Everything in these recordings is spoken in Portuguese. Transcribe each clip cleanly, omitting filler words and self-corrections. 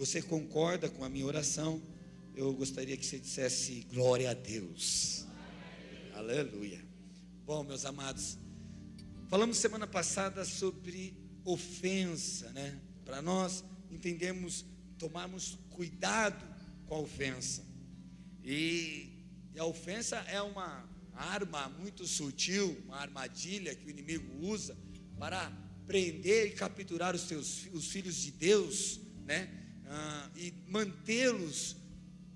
você concorda com a minha oração, eu gostaria que você dissesse glória a Deus. Aleluia. Bom, meus amados, falamos semana passada sobre ofensa, né? Para nós entendermos, tomarmos cuidado com a ofensa. E a ofensa é uma arma muito sutil, uma armadilha que o inimigo usa para prender e capturar os filhos de Deus, né? E mantê-los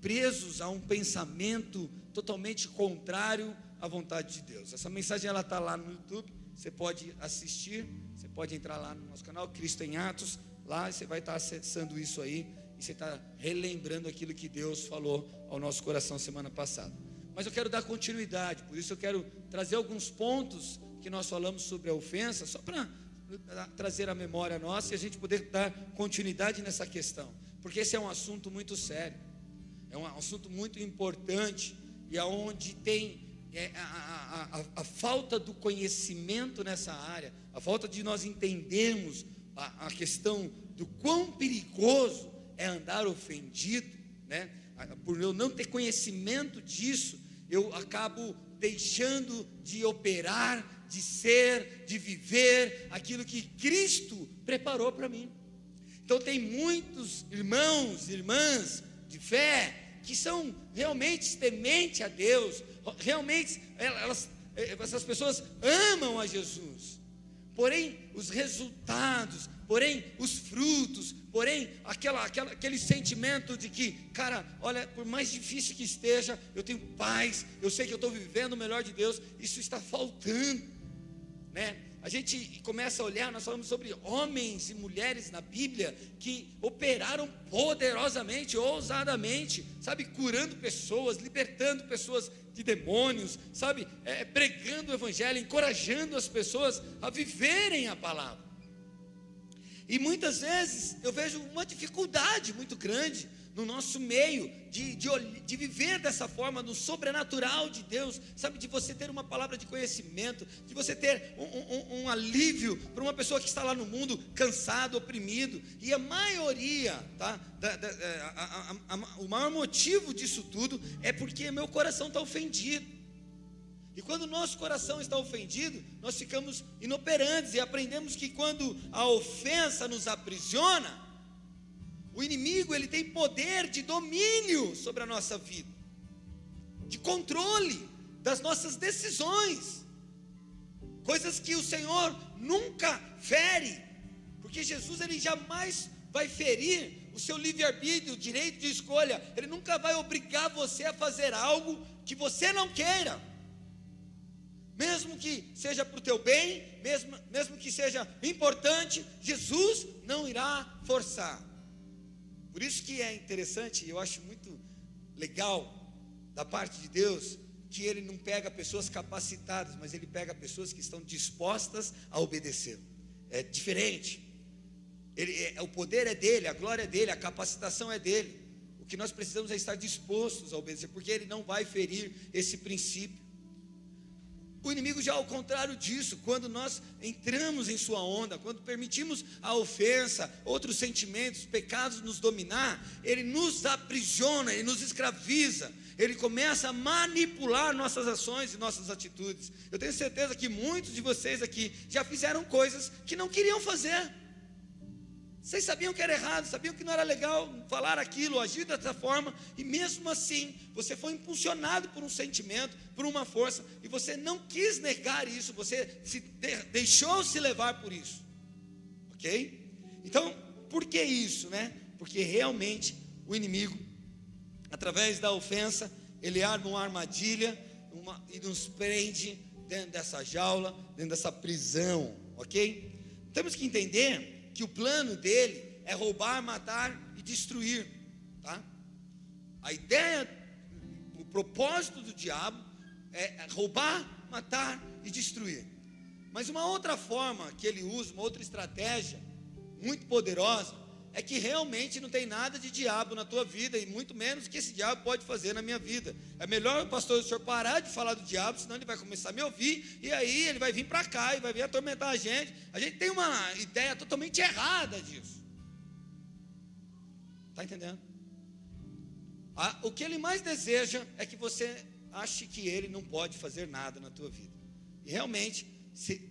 presos a um pensamento totalmente contrário à vontade de Deus. Essa mensagem ela está lá no YouTube, você pode assistir, você pode entrar lá no nosso canal Cristo em Atos, lá você vai estar acessando isso aí, e você está relembrando aquilo que Deus falou ao nosso coração semana passada. Mas eu quero dar continuidade, por isso eu quero trazer alguns pontos que nós falamos sobre a ofensa, só para trazer a memória nossa e a gente poder dar continuidade nessa questão, porque esse é um assunto muito sério, é um assunto muito importante, e aonde tem a falta do conhecimento nessa área, a falta de nós entendermos a questão do quão perigoso é andar ofendido, né? Por eu não ter conhecimento disso, eu acabo deixando de operar, de ser, de viver aquilo que Cristo preparou para mim. Então tem muitos irmãos, irmãs de fé, que são realmente tementes a Deus, realmente essas pessoas amam a Jesus, porém os resultados, porém os frutos, porém aquele sentimento de que, cara, olha, por mais difícil que esteja, eu tenho paz, eu sei que eu estou vivendo o melhor de Deus, isso está faltando, né? A gente começa a olhar, nós falamos sobre homens e mulheres na Bíblia que operaram poderosamente, ousadamente, sabe, curando pessoas, libertando pessoas de demônios, sabe, pregando o Evangelho, encorajando as pessoas a viverem a palavra. E muitas vezes eu vejo uma dificuldade muito grande no nosso meio de viver dessa forma, no sobrenatural de Deus, sabe, de você ter uma palavra de conhecimento, de você ter um alívio para uma pessoa que está lá no mundo cansado, oprimido. E a maioria, tá, o maior motivo disso tudo é porque meu coração está ofendido. E quando o nosso coração está ofendido, nós ficamos inoperantes e aprendemos que quando a ofensa nos aprisiona, o inimigo, ele tem poder de domínio sobre a nossa vida, de controle das nossas decisões, coisas que o Senhor nunca fere, porque Jesus, ele jamais vai ferir o seu livre-arbítrio, o direito de escolha. Ele nunca vai obrigar você a fazer algo que você não queira, mesmo que seja para o teu bem, mesmo que seja importante, Jesus não irá forçar. Por isso que é interessante, eu acho muito legal da parte de Deus, que Ele não pega pessoas capacitadas, mas Ele pega pessoas que estão dispostas a obedecer. É diferente. O poder é dele, a glória é dele, a capacitação é dele. O que nós precisamos é estar dispostos a obedecer, porque Ele não vai ferir esse princípio. O inimigo já ao contrário disso, quando nós entramos em sua onda, quando permitimos a ofensa, outros sentimentos, pecados nos dominar, ele nos aprisiona, ele nos escraviza, ele começa a manipular nossas ações e nossas atitudes. Eu tenho certeza que muitos de vocês aqui já fizeram coisas que não queriam fazer. Vocês sabiam que era errado, sabiam que não era legal falar aquilo, agir dessa forma, e mesmo assim, você foi impulsionado por um sentimento, por uma força, e você não quis negar isso, você deixou se levar por isso, ok? Então, por que isso, né? Porque realmente o inimigo, através da ofensa, ele arma uma armadilha e nos prende dentro dessa jaula, dentro dessa prisão, ok? Temos que entender que o plano dele é roubar, matar e destruir, tá? A ideia, o propósito do diabo é roubar, matar e destruir. Mas uma outra forma que ele usa, uma outra estratégia muito poderosa, é que realmente não tem nada de diabo na tua vida, e muito menos que esse diabo pode fazer na minha vida. É melhor, pastor, o senhor parar de falar do diabo, senão ele vai começar a me ouvir, e aí ele vai vir para cá, e vai vir atormentar a gente. A gente tem uma ideia totalmente errada disso. Está entendendo? O que ele mais deseja é que você ache que ele não pode fazer nada na tua vida. E realmente,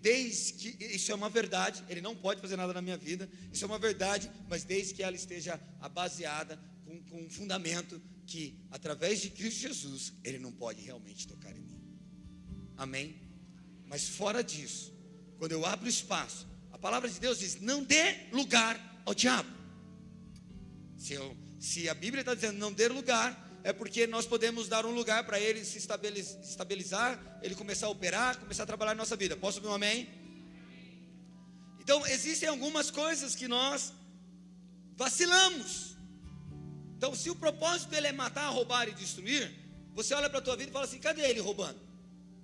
desde que isso é uma verdade, ele não pode fazer nada na minha vida, isso é uma verdade, mas desde que ela esteja baseada com um fundamento que, através de Cristo Jesus, ele não pode realmente tocar em mim. Amém? Mas fora disso, quando eu abro espaço, a palavra de Deus diz: não dê lugar ao diabo. Se a Bíblia está dizendo não dê lugar, é porque nós podemos dar um lugar para ele se estabilizar, ele começar a operar, começar a trabalhar na nossa vida. Posso ouvir um amém? Então, existem algumas coisas que nós vacilamos. Então, se o propósito dele é matar, roubar e destruir, você olha para a tua vida e fala assim: cadê ele roubando?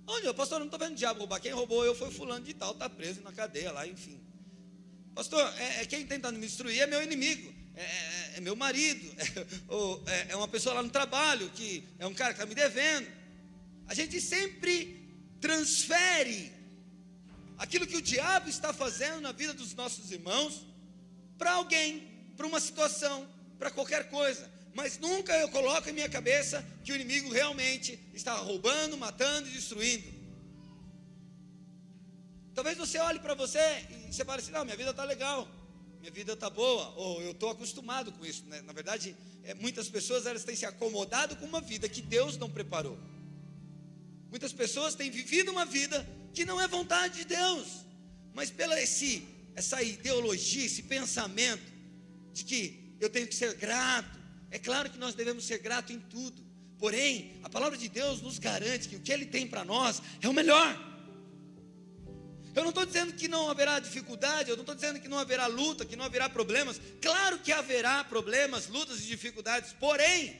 Onde? Pastor, eu não estou vendo o diabo roubar. Quem roubou eu foi fulano de tal, está preso na cadeia lá, enfim. Pastor, quem tenta me destruir é meu inimigo, é meu marido, é uma pessoa lá no trabalho, que é um cara que está me devendo. A gente sempre transfere aquilo que o diabo está fazendo na vida dos nossos irmãos para alguém, para uma situação, para qualquer coisa. Mas nunca eu coloco em minha cabeça que o inimigo realmente está roubando, matando e destruindo. Talvez você olhe para você e você fale assim: não, minha vida está legal, minha vida está boa, ou eu estou acostumado com isso, né? Na verdade, muitas pessoas elas têm se acomodado com uma vida que Deus não preparou. Muitas pessoas têm vivido uma vida que não é vontade de Deus, mas pela essa ideologia, esse pensamento de que eu tenho que ser grato. É claro que nós devemos ser gratos em tudo, porém, a palavra de Deus nos garante que o que Ele tem para nós é o melhor. Eu não estou dizendo que não haverá dificuldade, eu não estou dizendo que não haverá luta, que não haverá problemas. Claro que haverá problemas, lutas e dificuldades, porém,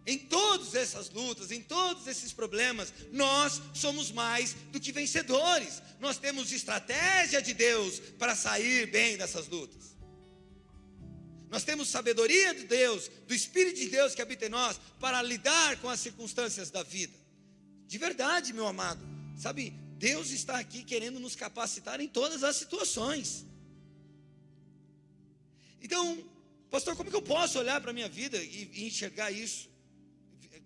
em todas essas lutas, em todos esses problemas, nós somos mais do que vencedores. Nós temos estratégia de Deus para sair bem dessas lutas. Nós temos sabedoria de Deus, do Espírito de Deus que habita em nós, para lidar com as circunstâncias da vida. De verdade, meu amado, sabe, Deus está aqui querendo nos capacitar em todas as situações. Então, pastor, como que eu posso olhar para a minha vida e enxergar isso?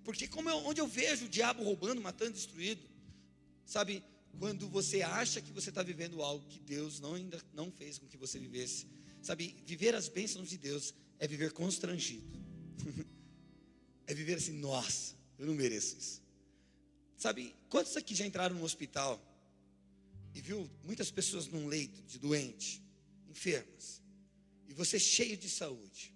Porque onde eu vejo o diabo roubando, matando, destruído, sabe, quando você acha que você está vivendo algo que Deus ainda não fez com que você vivesse. Sabe, viver as bênçãos de Deus é viver constrangido. É viver assim: nossa, eu não mereço isso. Sabe, quantos aqui já entraram no hospital e viu muitas pessoas num leito de doente, enfermas, e você cheio de saúde?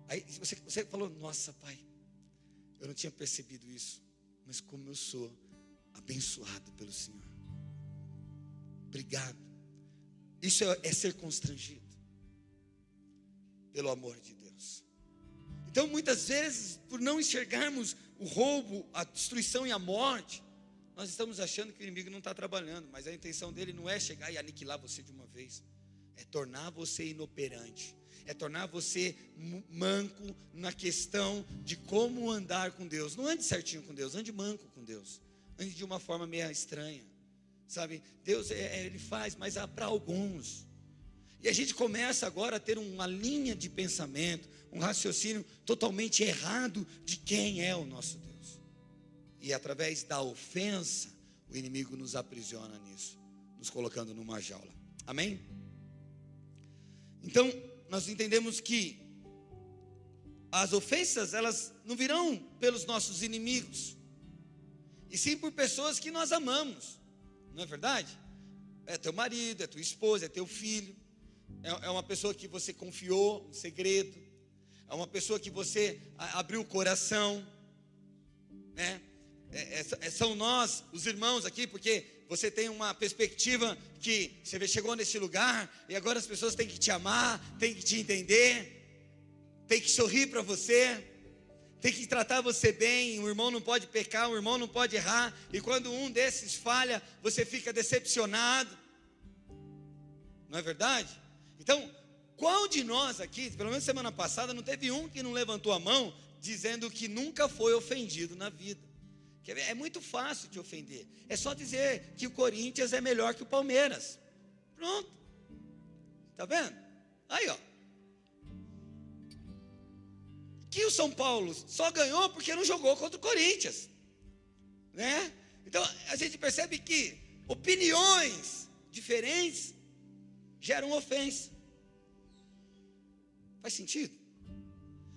Aí você falou: nossa, pai, eu não tinha percebido isso, mas como eu sou abençoado pelo Senhor. Obrigado. Isso é ser constrangido pelo amor de Deus. Então, muitas vezes, por não enxergarmos o roubo, a destruição e a morte, nós estamos achando que o inimigo não está trabalhando, mas a intenção dele não é chegar e aniquilar você de uma vez, é tornar você inoperante, é tornar você manco na questão de como andar com Deus. Não ande certinho com Deus, ande manco com Deus, ande de uma forma meio estranha. Sabe, Deus Ele faz, mas para alguns. E a gente começa agora a ter uma linha de pensamento, um raciocínio totalmente errado de quem é o nosso Deus. E através da ofensa, o inimigo nos aprisiona nisso, nos colocando numa jaula. Amém? Então, nós entendemos que as ofensas, elas não virão pelos nossos inimigos, e sim por pessoas que nós amamos. Não é verdade? É teu marido, é tua esposa, é teu filho, é uma pessoa que você confiou um segredo, é uma pessoa que você abriu o coração, né? São nós, os irmãos aqui, porque você tem uma perspectiva que você chegou nesse lugar e agora as pessoas têm que te amar, têm que te entender, têm que sorrir para você, tem que tratar você bem. O irmão não pode pecar, o irmão não pode errar, e quando um desses falha, você fica decepcionado. Não é verdade? Então, qual de nós aqui, pelo menos semana passada, não teve um que não levantou a mão dizendo que nunca foi ofendido na vida? É muito fácil de ofender, é só dizer que o Corinthians é melhor que o Palmeiras. Pronto, está vendo? Aí, ó, aqui o São Paulo só ganhou porque não jogou contra o Corinthians, né? Então a gente percebe que opiniões diferentes geram ofensa. Faz sentido?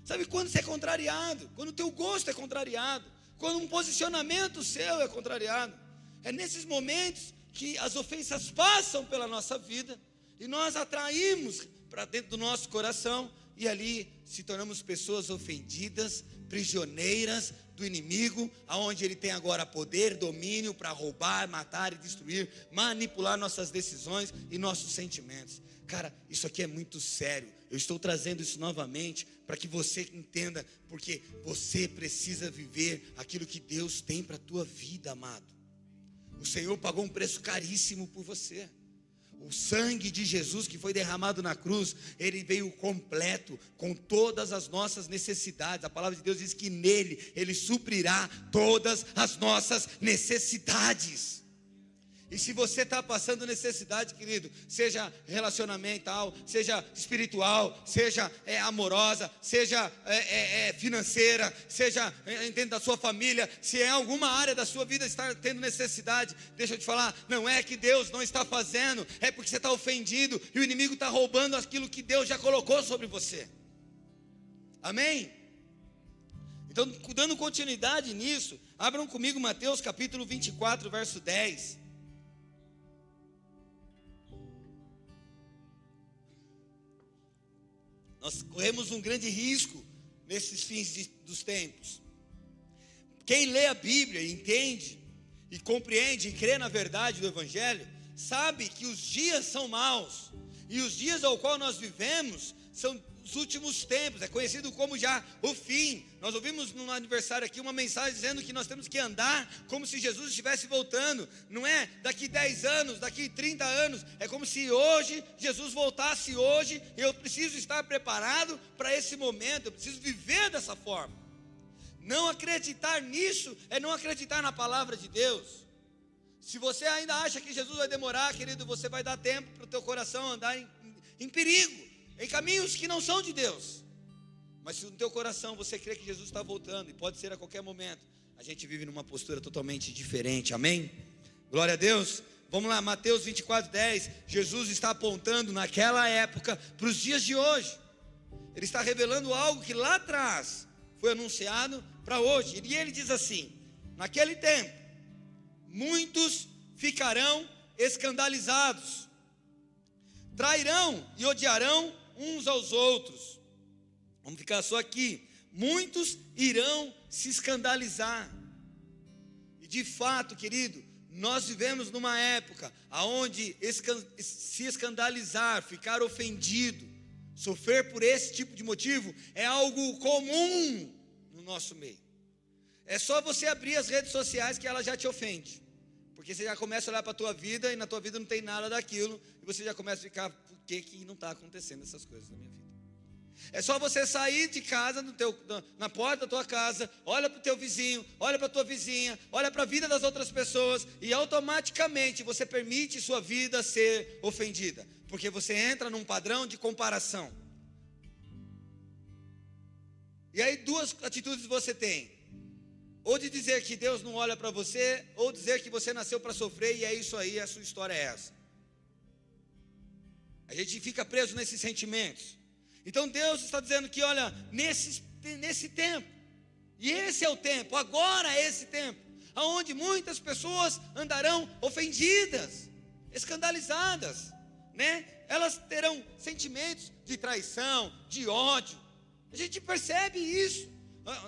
Sabe quando você é contrariado? Quando o teu gosto é contrariado, quando um posicionamento seu é contrariado, é nesses momentos que as ofensas passam pela nossa vida e nós atraímos para dentro do nosso coração e ali se tornamos pessoas ofendidas, prisioneiras do inimigo, aonde ele tem agora poder, domínio para roubar, matar e destruir, manipular nossas decisões e nossos sentimentos. Cara, isso aqui é muito sério. Eu estou trazendo isso novamente para que você entenda, porque você precisa viver aquilo que Deus tem para a tua vida, amado. O Senhor pagou um preço caríssimo por você. O sangue de Jesus que foi derramado na cruz, ele veio completo, com todas as nossas necessidades. A palavra de Deus diz que nele, ele suprirá todas as nossas necessidades. E se você está passando necessidade, querido, seja relacionamental, seja espiritual, seja amorosa, seja financeira, seja dentro da sua família, se em alguma área da sua vida está tendo necessidade, deixa eu te falar, não é que Deus não está fazendo, é porque você está ofendido e o inimigo está roubando aquilo que Deus já colocou sobre você. Amém? Então, dando continuidade nisso, abram comigo Mateus capítulo 24, verso 10. Nós corremos um grande risco nesses fins dos tempos. Quem lê a Bíblia, entende e compreende e crê na verdade do Evangelho, sabe que os dias são maus. E os dias ao qual nós vivemos são os últimos tempos, é conhecido como já o fim. Nós ouvimos no aniversário aqui uma mensagem dizendo que nós temos que andar como se Jesus estivesse voltando. Não é daqui 10 anos, daqui 30 anos, é como se hoje Jesus voltasse hoje. E eu preciso estar preparado para esse momento, eu preciso viver dessa forma. Não acreditar nisso é não acreditar na palavra de Deus. Se você ainda acha que Jesus vai demorar, querido, você vai dar tempo para o teu coração andar em perigo, em caminhos que não são de Deus. Mas se no teu coração você crê que Jesus está voltando, e pode ser a qualquer momento, a gente vive numa postura totalmente diferente, amém? Glória a Deus. Vamos lá, Mateus 24, 10, Jesus está apontando naquela época para os dias de hoje. Ele está revelando algo que lá atrás foi anunciado para hoje. E ele diz assim: naquele tempo, muitos ficarão escandalizados, trairão e odiarão uns aos outros. Vamos ficar só aqui. Muitos irão se escandalizar. E de fato, querido, nós vivemos numa época onde se escandalizar, ficar ofendido, sofrer por esse tipo de motivo é algo comum no nosso meio. É só você abrir as redes sociais que ela já te ofende, porque você já começa a olhar para a tua vida e na tua vida não tem nada daquilo, e você já começa a ficar, por que não está acontecendo essas coisas na minha vida? É só você sair de casa, na porta da tua casa, olha para o teu vizinho, olha para a tua vizinha, olha para a vida das outras pessoas, e automaticamente você permite sua vida ser ofendida, porque você entra num padrão de comparação. E aí duas atitudes você tem: ou de dizer que Deus não olha para você, ou dizer que você nasceu para sofrer e é isso aí, a sua história é essa. A gente fica preso nesses sentimentos. Então Deus está dizendo que, olha, nesse tempo, e esse é o tempo, agora é esse tempo, onde muitas pessoas andarão ofendidas, escandalizadas, né? Elas terão sentimentos de traição, de ódio. A gente percebe isso.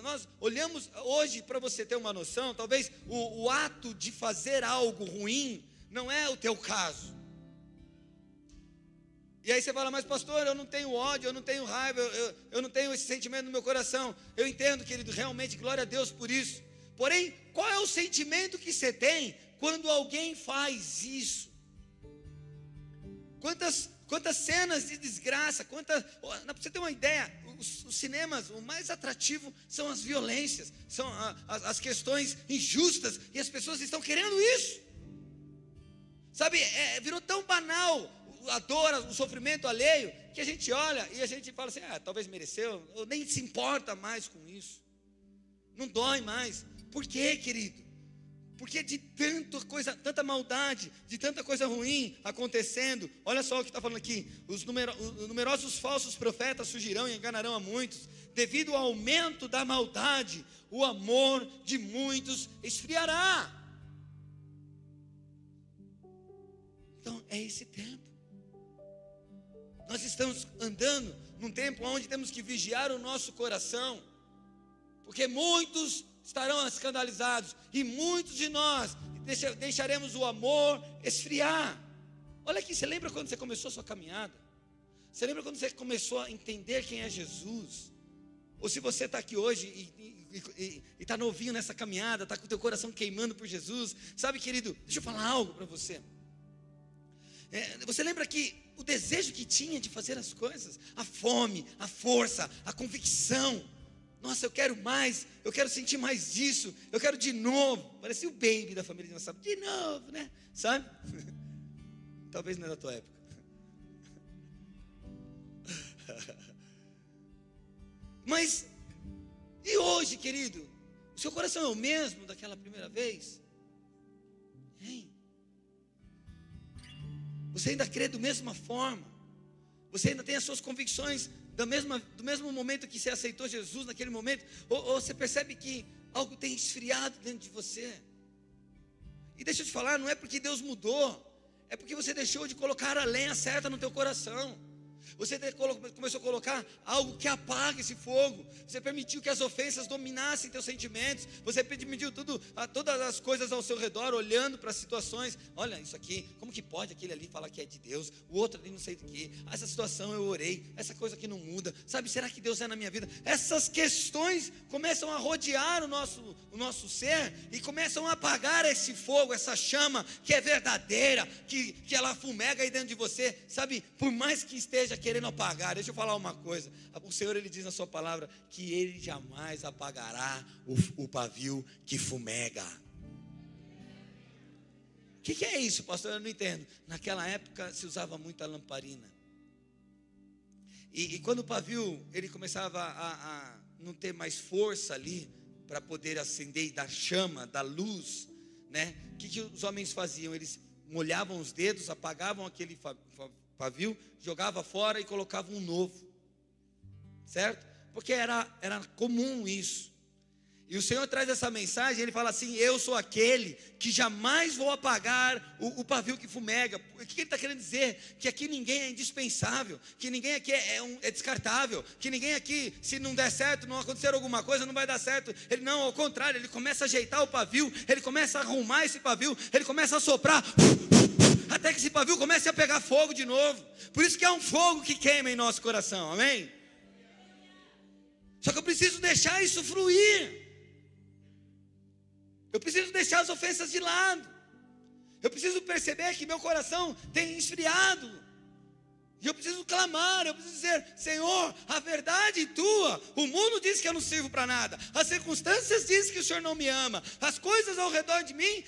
Nós olhamos hoje, para você ter uma noção, talvez o ato de fazer algo ruim não é o teu caso. E aí você fala: mas pastor, eu não tenho ódio, eu não tenho raiva, eu não tenho esse sentimento no meu coração. Eu entendo, querido, realmente, glória a Deus por isso. Porém, qual é o sentimento que você tem quando alguém faz isso? Quantas cenas de desgraça, para você ter uma ideia, os cinemas, o mais atrativo são as violências, são as questões injustas, e as pessoas estão querendo isso. Sabe, virou tão banal a dor, o sofrimento alheio, que a gente olha e a gente fala assim, talvez mereceu, ou nem se importa mais com isso. Não dói mais. Por quê, querido? Porque de tanta maldade, de tanta coisa ruim acontecendo. Olha só o que está falando aqui. Os numerosos falsos profetas surgirão e enganarão a muitos. Devido ao aumento da maldade, o amor de muitos esfriará. Então é esse tempo. Nós estamos andando num tempo onde temos que vigiar o nosso coração. Porque muitos estarão escandalizados, e muitos de nós deixaremos o amor esfriar. Olha aqui, você lembra quando você começou a sua caminhada? Você lembra quando você começou a entender quem é Jesus? Ou se você está aqui hoje e está novinho nessa caminhada, está com o teu coração queimando por Jesus, sabe, querido, deixa eu falar algo para você. Você lembra que o desejo que tinha de fazer as coisas, a fome, a força, a convicção, nossa, eu quero mais, eu quero sentir mais disso, eu quero de novo. Parecia o baby da família de novo, né? Sabe? Talvez não é da tua época. Mas, e hoje, querido? O seu coração é o mesmo daquela primeira vez? Hein? Você ainda crê da mesma forma? Você ainda tem as suas convicções do mesmo momento que você aceitou Jesus naquele momento? Ou você percebe que algo tem esfriado dentro de você? E deixa eu te falar, não é porque Deus mudou, é porque você deixou de colocar a lenha certa no teu coração. Você começou a colocar algo que apaga esse fogo. Você permitiu que as ofensas dominassem teus sentimentos. Você permitiu todas as coisas ao seu redor, olhando para as situações. Olha isso aqui, como que pode aquele ali falar que é de Deus, o outro ali não sei do que. Essa situação eu orei, essa coisa aqui não muda. Sabe, será que Deus é na minha vida? Essas questões começam a rodear o nosso ser e começam a apagar esse fogo, essa chama que é verdadeira, que ela fumega aí dentro de você. Sabe, por mais que esteja querendo apagar, deixa eu falar uma coisa. O Senhor, Ele diz na sua palavra que Ele jamais apagará o pavio que fumega. O que é isso, pastor? Eu não entendo. Naquela época se usava muita lamparina. E quando o pavio ele começava a não ter mais força ali para poder acender e dar chama, dar luz, né? O que os homens faziam? Eles molhavam os dedos, apagavam aquele pavio, jogava fora e colocava um novo, certo? Porque era comum isso. E o Senhor traz essa mensagem, Ele fala assim: eu sou aquele que jamais vou apagar o pavio que fumega. O que Ele está querendo dizer? Que aqui ninguém é indispensável, que ninguém aqui é descartável, que ninguém aqui, se não der certo, não acontecer alguma coisa, não vai dar certo. Ele não, ao contrário, Ele começa a ajeitar o pavio, Ele começa a arrumar esse pavio, Ele começa a soprar, até que esse pavio comece a pegar fogo de novo. Por isso que é um fogo que queima em nosso coração, amém? Só que eu preciso deixar isso fluir. Eu preciso deixar as ofensas de lado. Eu preciso perceber que meu coração tem esfriado. E eu preciso clamar, eu preciso dizer: Senhor, a verdade tua, o mundo diz que eu não sirvo para nada, as circunstâncias dizem que o Senhor não me ama, as coisas ao redor de mim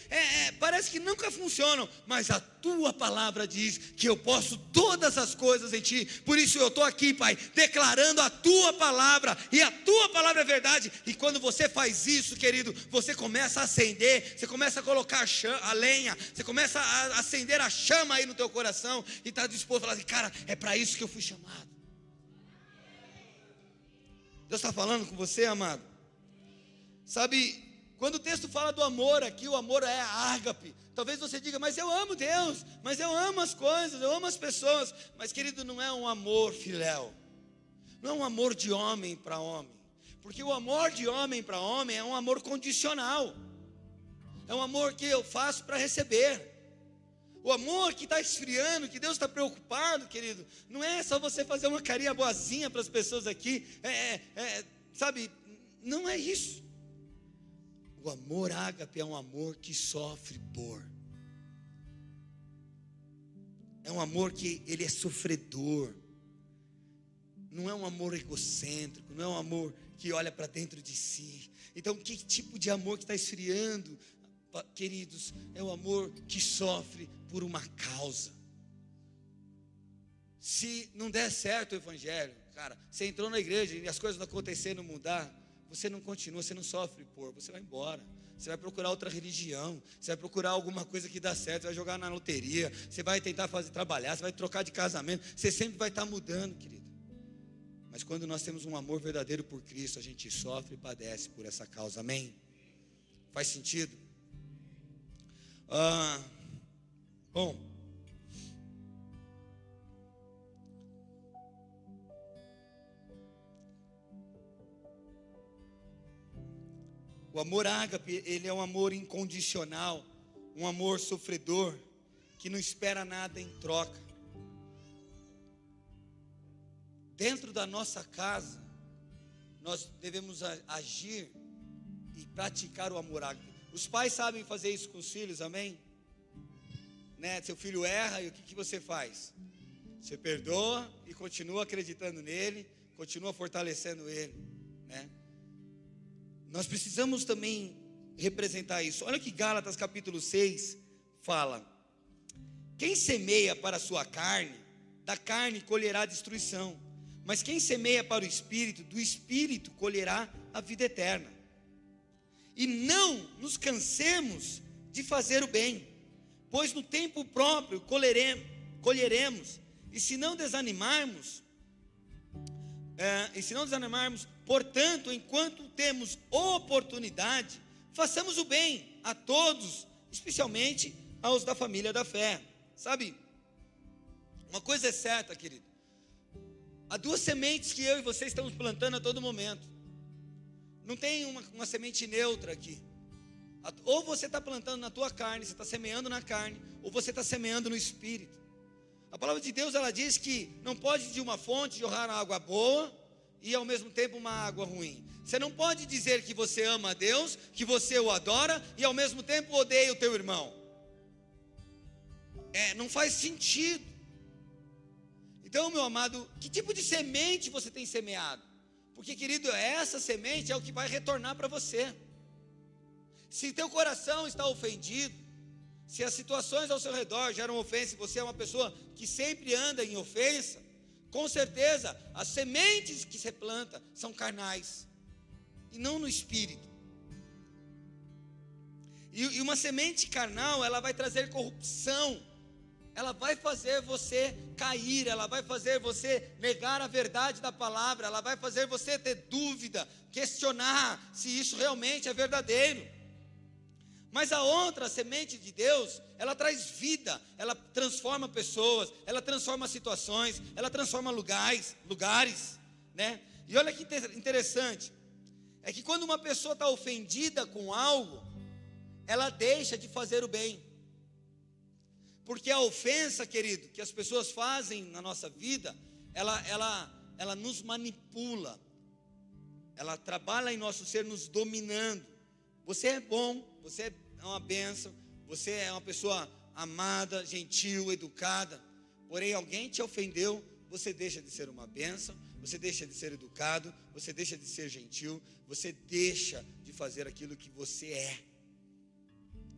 parece que nunca funcionam, mas a tua palavra diz que eu posso todas as coisas em ti. Por isso eu estou aqui, Pai, declarando a tua palavra, e a tua palavra é verdade. E quando você faz isso, querido, você começa a acender, você começa a colocar a lenha, você começa a acender a chama aí no teu coração, e está disposto a falar assim: cara, é para isso que eu fui chamado. Deus está falando com você, amado. Sabe, quando o texto fala do amor aqui, o amor é ágape. Talvez você diga: mas eu amo Deus, mas eu amo as coisas, eu amo as pessoas. Mas, querido, não é um amor filéu, não é um amor de homem para homem. Porque o amor de homem para homem é um amor condicional, é um amor que eu faço para receber. O amor que está esfriando, que Deus está preocupado, querido, não é só você fazer uma carinha boazinha para as pessoas aqui, sabe, não é isso. O amor ágape é um amor que sofre por. É um amor que ele é sofredor. Não é um amor egocêntrico, não é um amor que olha para dentro de si. Então, que tipo de amor que está esfriando, queridos? É o amor que sofre por uma causa. Se não der certo o evangelho, cara, você entrou na igreja e as coisas não aconteceram, não mudar, você não continua, você não sofre você vai embora. Você vai procurar outra religião, você vai procurar alguma coisa que dá certo, você vai jogar na loteria, você vai tentar trabalhar, você vai trocar de casamento, você sempre vai estar mudando, querido. Mas quando nós temos um amor verdadeiro por Cristo, a gente sofre e padece por essa causa, amém? Faz sentido? Bom, o amor ágape, ele é um amor incondicional, um amor sofredor, que não espera nada em troca. Dentro da nossa casa, nós devemos agir e praticar o amor ágape. Os pais sabem fazer isso com os filhos, amém? Né? Seu filho erra e o que você faz? Você perdoa e continua acreditando nele, continua fortalecendo ele, né? Nós precisamos também representar isso. Olha que Gálatas capítulo 6 fala: quem semeia para a sua carne, da carne colherá destruição, mas quem semeia para o Espírito, do Espírito colherá a vida eterna. E não nos cansemos de fazer o bem, pois no tempo próprio colheremos, e se não desanimarmos, portanto, enquanto temos oportunidade, façamos o bem a todos, especialmente aos da família da fé. Sabe, uma coisa é certa, querido, há duas sementes que eu e você estamos plantando a todo momento. Não tem uma semente neutra aqui. Ou você está plantando na tua carne, você está semeando na carne, ou você está semeando no Espírito. A palavra de Deus, ela diz que não pode de uma fonte jorrar água boa e ao mesmo tempo uma água ruim. Você não pode dizer que você ama a Deus, que você o adora e ao mesmo tempo odeia o teu irmão. Não faz sentido. Então, meu amado, que tipo de semente você tem semeado? Porque, querido, essa semente é o que vai retornar para você. Se teu coração está ofendido, se as situações ao seu redor geram ofensa e você é uma pessoa que sempre anda em ofensa, com certeza as sementes que você planta são carnais e não no Espírito. E uma semente carnal, ela vai trazer corrupção, ela vai fazer você cair, ela vai fazer você negar a verdade da palavra, ela vai fazer você ter dúvida, questionar se isso realmente é verdadeiro. Mas a outra, a semente de Deus, ela traz vida, ela transforma pessoas, ela transforma situações, ela transforma lugares, né? E olha que interessante, é que quando uma pessoa está ofendida com algo, ela deixa de fazer o bem. Porque a ofensa, querido, que as pessoas fazem na nossa vida, ela nos manipula, ela trabalha em nosso ser nos dominando. Você é bom, você é uma bênção, você é uma pessoa amada, gentil, educada, porém alguém te ofendeu, você deixa de ser uma bênção, você deixa de ser educado, você deixa de ser gentil, você deixa de fazer aquilo que você é.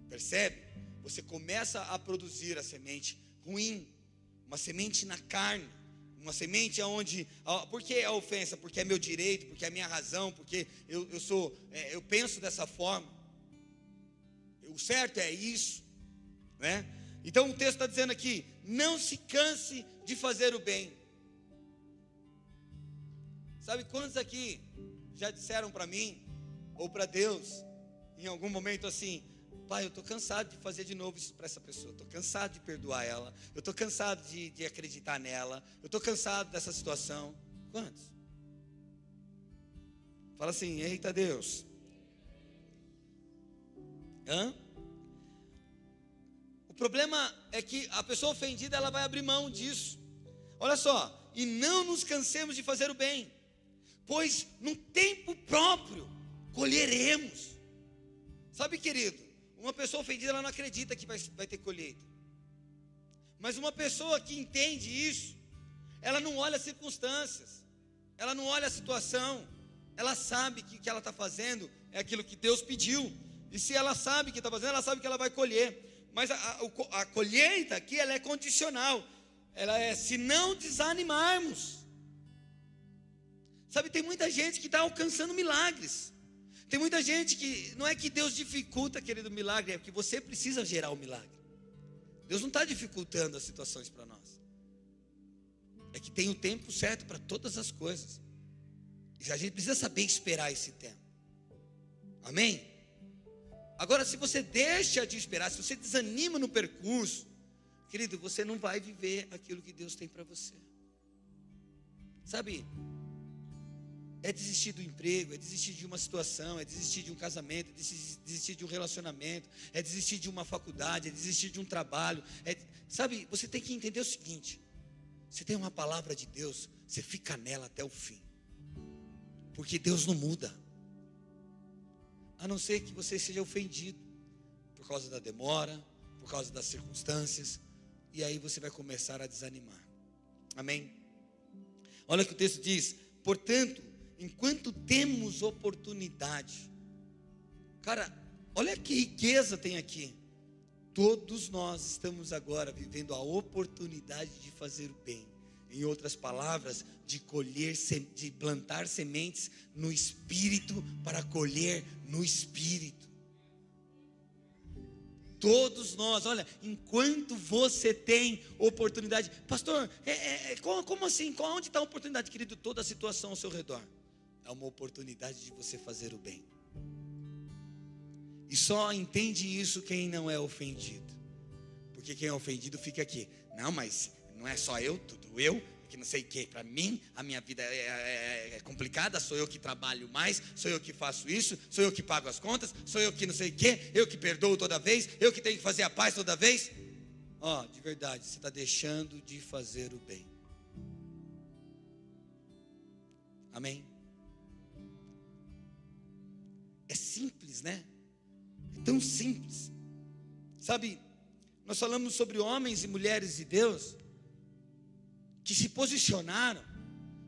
Percebe? Você começa a produzir a semente ruim, uma semente na carne, uma semente onde, por que a ofensa? Porque é meu direito, porque é minha razão, porque eu penso dessa forma. O certo é isso, né? Então o texto está dizendo aqui: não se canse de fazer o bem. Sabe quantos aqui já disseram para mim, ou para Deus, em algum momento assim: pai, eu estou cansado de fazer de novo isso para essa pessoa, estou cansado de perdoar ela, eu estou cansado de acreditar nela, eu estou cansado dessa situação. Quantos? Fala assim: eita Deus. O problema é que a pessoa ofendida, ela vai abrir mão disso. Olha só: e não nos cansemos de fazer o bem, pois no tempo próprio colheremos. Sabe, querido, uma pessoa ofendida, ela não acredita que vai ter colheita. Mas uma pessoa que entende isso, ela não olha as circunstâncias, ela não olha a situação, ela sabe que o que ela está fazendo é aquilo que Deus pediu. E se ela sabe que está fazendo, ela sabe que ela vai colher. Mas a colheita aqui, ela é condicional. ela é se não desanimarmos. Sabe, tem muita gente que está alcançando milagres. Tem muita gente que, não é que Deus dificulta, querido, o milagre, é que você precisa gerar o milagre. Deus não está dificultando as situações para nós. É que tem o tempo certo para todas as coisas. E a gente precisa saber esperar esse tempo. Amém? Agora, se você deixa de esperar, se você desanima no percurso, querido, você não vai viver aquilo que Deus tem para você. Sabe, é desistir do emprego, é desistir de uma situação, é desistir de um casamento, é desistir de um relacionamento, é desistir de uma faculdade, é desistir de um trabalho. Sabe, você tem que entender o seguinte: você tem uma palavra de Deus, você fica nela até o fim, porque Deus não muda, a não ser que você seja ofendido por causa da demora, por causa das circunstâncias, e aí você vai começar a desanimar. Amém? Olha o que o texto diz: portanto, enquanto temos oportunidade. Cara, olha que riqueza tem aqui. Todos nós estamos agora vivendo a oportunidade de fazer o bem. Em outras palavras, de colher, de plantar sementes no Espírito para colher no Espírito. Todos nós, olha, enquanto você tem oportunidade. Pastor, como assim? Onde está a oportunidade, querido? Toda a situação ao seu redor é uma oportunidade de você fazer o bem. E só entende isso quem não é ofendido. Porque quem é ofendido fica aqui: não, mas não é só eu, tudo eu, que não sei o que. Para mim, a minha vida é complicada. Sou eu que trabalho mais, sou eu que faço isso, sou eu que pago as contas, sou eu que não sei o que, eu que perdoo toda vez, eu que tenho que fazer a paz toda vez. De verdade, você está deixando de fazer o bem. Amém? É simples, né? É tão simples. Sabe, nós falamos sobre homens e mulheres de Deus que se posicionaram,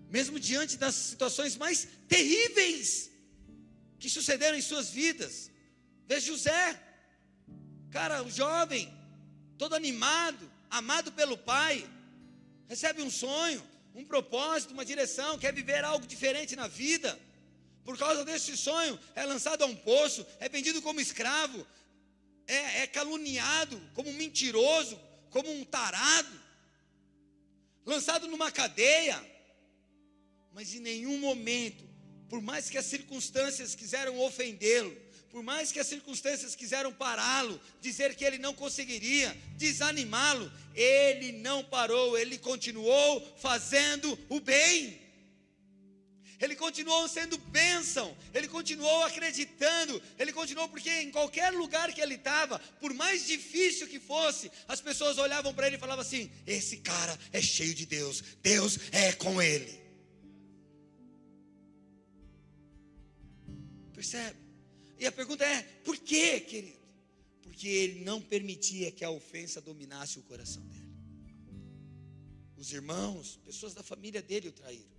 mesmo diante das situações mais terríveis que sucederam em suas vidas. Veja José, cara, o jovem, todo animado, amado pelo pai, recebe um sonho, um propósito, uma direção, quer viver algo diferente na vida. Por causa desse sonho, é lançado a um poço, é vendido como escravo, é caluniado como um mentiroso, como um tarado, lançado numa cadeia. Mas em nenhum momento, por mais que as circunstâncias quiseram ofendê-lo, por mais que as circunstâncias quiseram pará-lo, dizer que ele não conseguiria, desanimá-lo, ele não parou, ele continuou fazendo o bem. Ele continuou sendo bênção, ele continuou acreditando, ele continuou, porque em qualquer lugar que ele estava, por mais difícil que fosse, as pessoas olhavam para ele e falavam assim: esse cara é cheio de Deus, Deus é com ele. Percebe? E a pergunta é: por quê, querido? Porque ele não permitia que a ofensa dominasse o coração dele. Os irmãos, pessoas da família dele o traíram.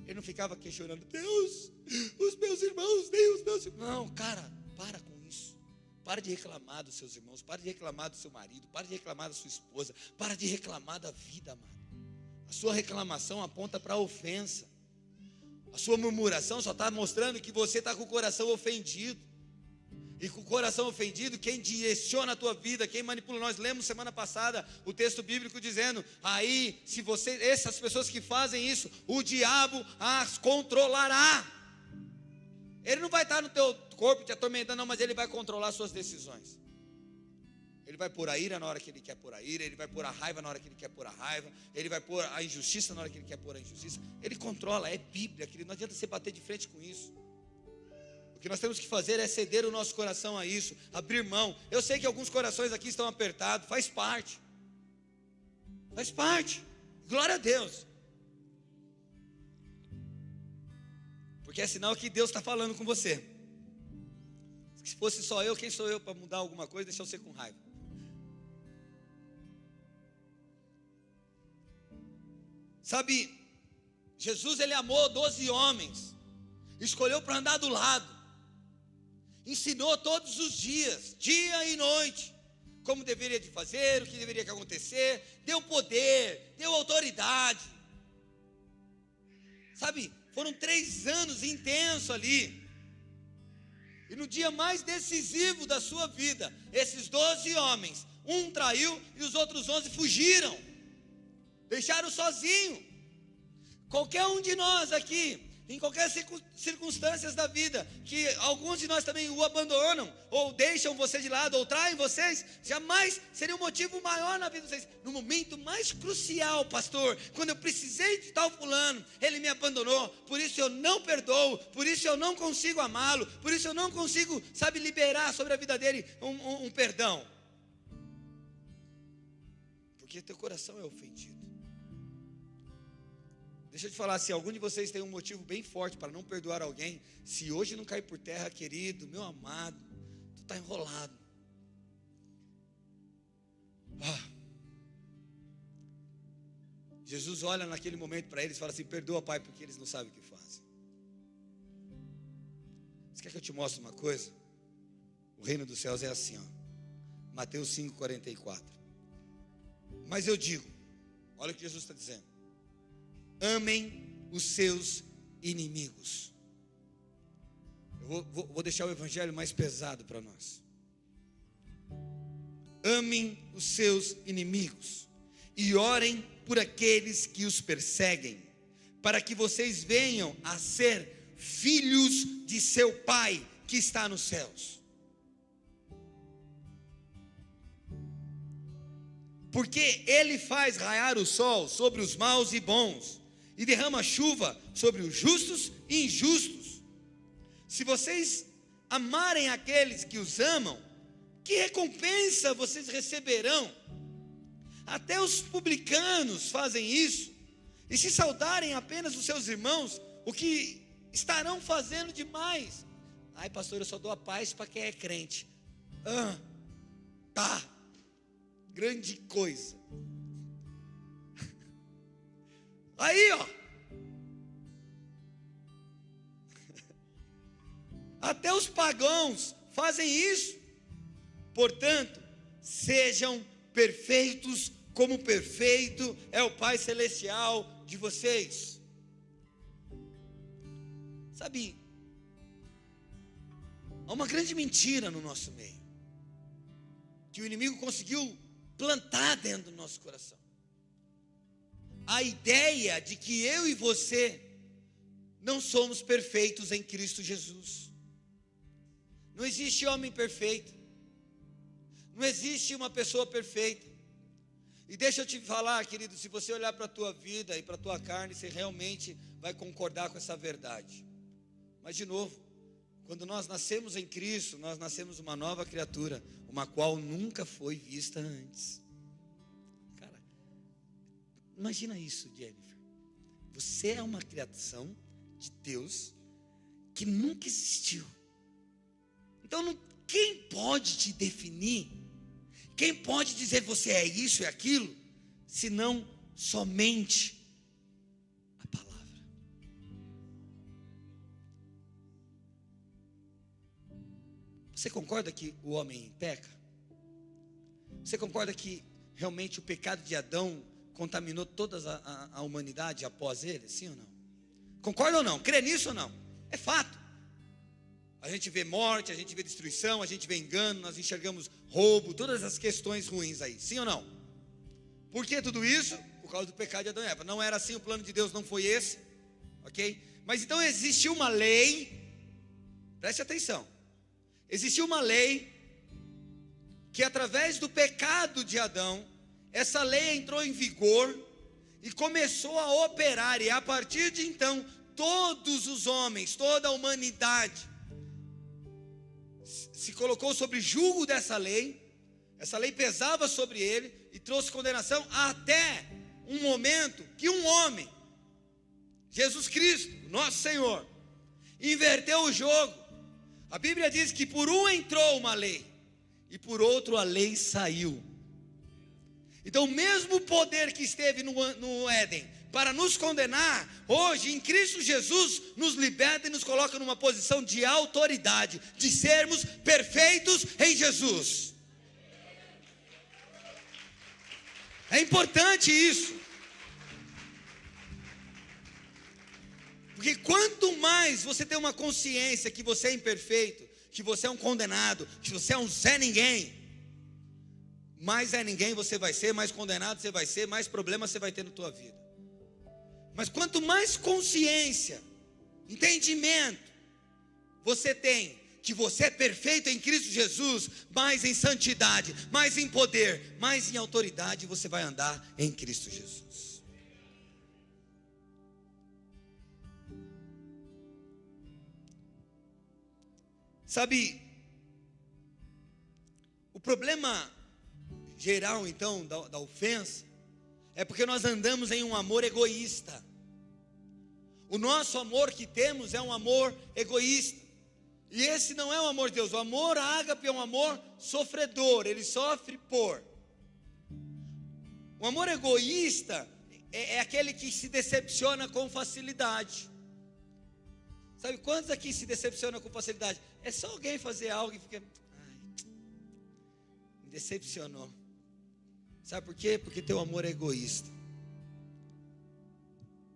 Ele não ficava aqui chorando: Deus, os meus irmãos, Deus, meus irmãos. Não, cara, para com isso. Para de reclamar dos seus irmãos, para de reclamar do seu marido, para de reclamar da sua esposa, para de reclamar da vida, amado. A sua reclamação aponta para a ofensa. A sua murmuração só está mostrando que você está com o coração ofendido. E com o coração ofendido, quem direciona a tua vida, quem manipula. Nós lemos semana passada o texto bíblico dizendo: aí, se essas pessoas que fazem isso, o diabo as controlará. Ele não vai estar no teu corpo te atormentando, não, mas ele vai controlar suas decisões. Ele vai pôr a ira na hora que ele quer pôr a ira, ele vai pôr a raiva na hora que ele quer pôr a raiva, ele vai pôr a injustiça na hora que ele quer pôr a injustiça. Ele controla, é Bíblia, querido, não adianta você bater de frente com isso. O que nós temos que fazer é ceder o nosso coração a isso, abrir mão. Eu sei que alguns corações aqui estão apertados, faz parte, glória a Deus, porque é sinal que Deus está falando com você. Se fosse só eu, quem sou eu para mudar alguma coisa, deixar você com raiva? Sabe, Jesus, ele amou 12 homens, escolheu para andar do lado, ensinou todos os dias, dia e noite, como deveria de fazer, o que deveria de acontecer, deu poder, deu autoridade. Sabe, foram 3 anos intensos ali. E no dia mais decisivo da sua vida, esses 12 homens, um traiu e os outros 11 fugiram. Deixaram sozinho. Qualquer um de nós aqui, em qualquer circunstâncias da vida, que alguns de nós também o abandonam, ou deixam você de lado, ou traem vocês, jamais seria um motivo maior na vida de vocês. No momento mais crucial, pastor, quando eu precisei de tal fulano, ele me abandonou, por isso eu não perdoo, por isso eu não consigo amá-lo, por isso eu não consigo, liberar sobre a vida dele um perdão. Porque teu coração é ofendido. Deixa eu te falar, se algum de vocês tem um motivo bem forte para não perdoar alguém, se hoje não cair por terra, querido, meu amado, tu está enrolado. Jesus olha naquele momento para eles e fala assim: perdoa, Pai, porque eles não sabem o que fazem. Você quer que eu te mostre uma coisa? O reino dos céus é assim, Mateus 5,44. Mas eu digo, olha o que Jesus está dizendo: amem os seus inimigos. Eu vou deixar o evangelho mais pesado para nós. Amem os seus inimigos e orem por aqueles que os perseguem, para que vocês venham a ser filhos de seu Pai que está nos céus. Porque Ele faz raiar o sol sobre os maus e bons, e derrama chuva sobre os justos e injustos. Se vocês amarem aqueles que os amam, que recompensa vocês receberão? Até os publicanos fazem isso. E se saudarem apenas os seus irmãos, o que estarão fazendo demais? Ai, pastor, eu só dou a paz para quem é crente. Tá, grande coisa. Aí, até os pagãos fazem isso. Portanto, sejam perfeitos, como perfeito é o Pai Celestial de vocês. Sabe, há uma grande mentira no nosso meio, que o inimigo conseguiu plantar dentro do nosso coração. A ideia de que eu e você não somos perfeitos em Cristo Jesus. Não existe homem perfeito, não existe uma pessoa perfeita. E deixa eu te falar, querido, se você olhar para a tua vida e para a tua carne, você realmente vai concordar com essa verdade. Mas de novo, quando nós nascemos em Cristo, nós nascemos uma nova criatura, uma qual nunca foi vista antes. Imagina isso, Jennifer. Você é uma criação de Deus que nunca existiu. Então, quem pode te definir? Quem pode dizer você é isso e aquilo? Senão somente a palavra. Você concorda que o homem peca? Você concorda que realmente o pecado de Adão contaminou toda a humanidade após ele, sim ou não? Concorda ou não? Crê nisso ou não? É fato. A gente vê morte, a gente vê destruição, a gente vê engano, nós enxergamos roubo, todas as questões ruins aí, sim ou não? Por que tudo isso? Por causa do pecado de Adão e Eva. Não era assim, o plano de Deus não foi esse, ok? Mas então existiu uma lei, preste atenção, existiu uma lei que através do pecado de Adão, essa lei entrou em vigor e começou a operar, e a partir de então, todos os homens, toda a humanidade, se colocou sob julgo dessa lei. Essa lei pesava sobre ele e trouxe condenação, até um momento que um homem, Jesus Cristo, nosso Senhor, inverteu o jogo. A Bíblia diz que por um entrou uma lei, e por outro a lei saiu. Então, o mesmo poder que esteve no Éden para nos condenar, hoje em Cristo Jesus nos liberta e nos coloca numa posição de autoridade, de sermos perfeitos em Jesus. É importante isso. Porque quanto mais você tem uma consciência que você é imperfeito, que você é um condenado, que você é um Zé Ninguém, mais é ninguém você vai ser, mais condenado você vai ser, mais problemas você vai ter na tua vida. Mas quanto mais consciência, entendimento você tem que você é perfeito em Cristo Jesus, mais em santidade, mais em poder, mais em autoridade você vai andar em Cristo Jesus. Sabe, o problema geral então da ofensa é porque nós andamos em um amor egoísta. O nosso amor que temos é um amor egoísta. E esse não é o amor de Deus. O amor ágape é um amor sofredor, ele sofre por. O amor egoísta é aquele que se decepciona com facilidade. Sabe quantos aqui se decepcionam com facilidade? É só alguém fazer algo e fica, me decepcionou. Sabe por quê? Porque teu amor é egoísta.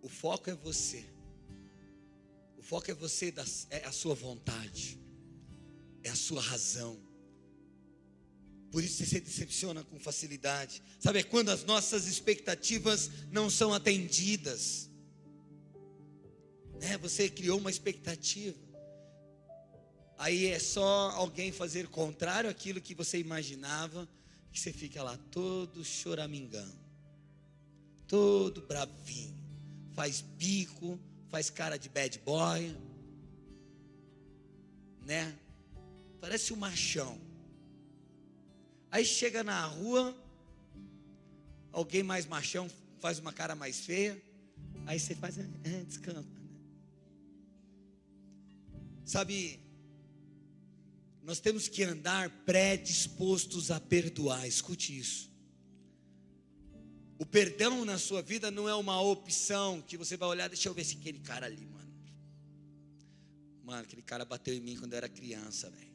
O foco é você. O foco é você, é a sua vontade, é a sua razão. Por isso você se decepciona com facilidade. Sabe, é quando as nossas expectativas não são atendidas. Você criou uma expectativa, aí é só alguém fazer contrário àquilo que você imaginava, que você fica lá todo choramingão, todo bravinho, faz bico, faz cara de bad boy, parece um machão. Aí chega na rua, alguém mais machão faz uma cara mais feia, aí você faz, descampa. Sabe, nós temos que andar predispostos a perdoar. Escute isso. O perdão na sua vida não é uma opção que você vai olhar, deixa eu ver se aquele cara ali, mano, aquele cara bateu em mim quando eu era criança, velho.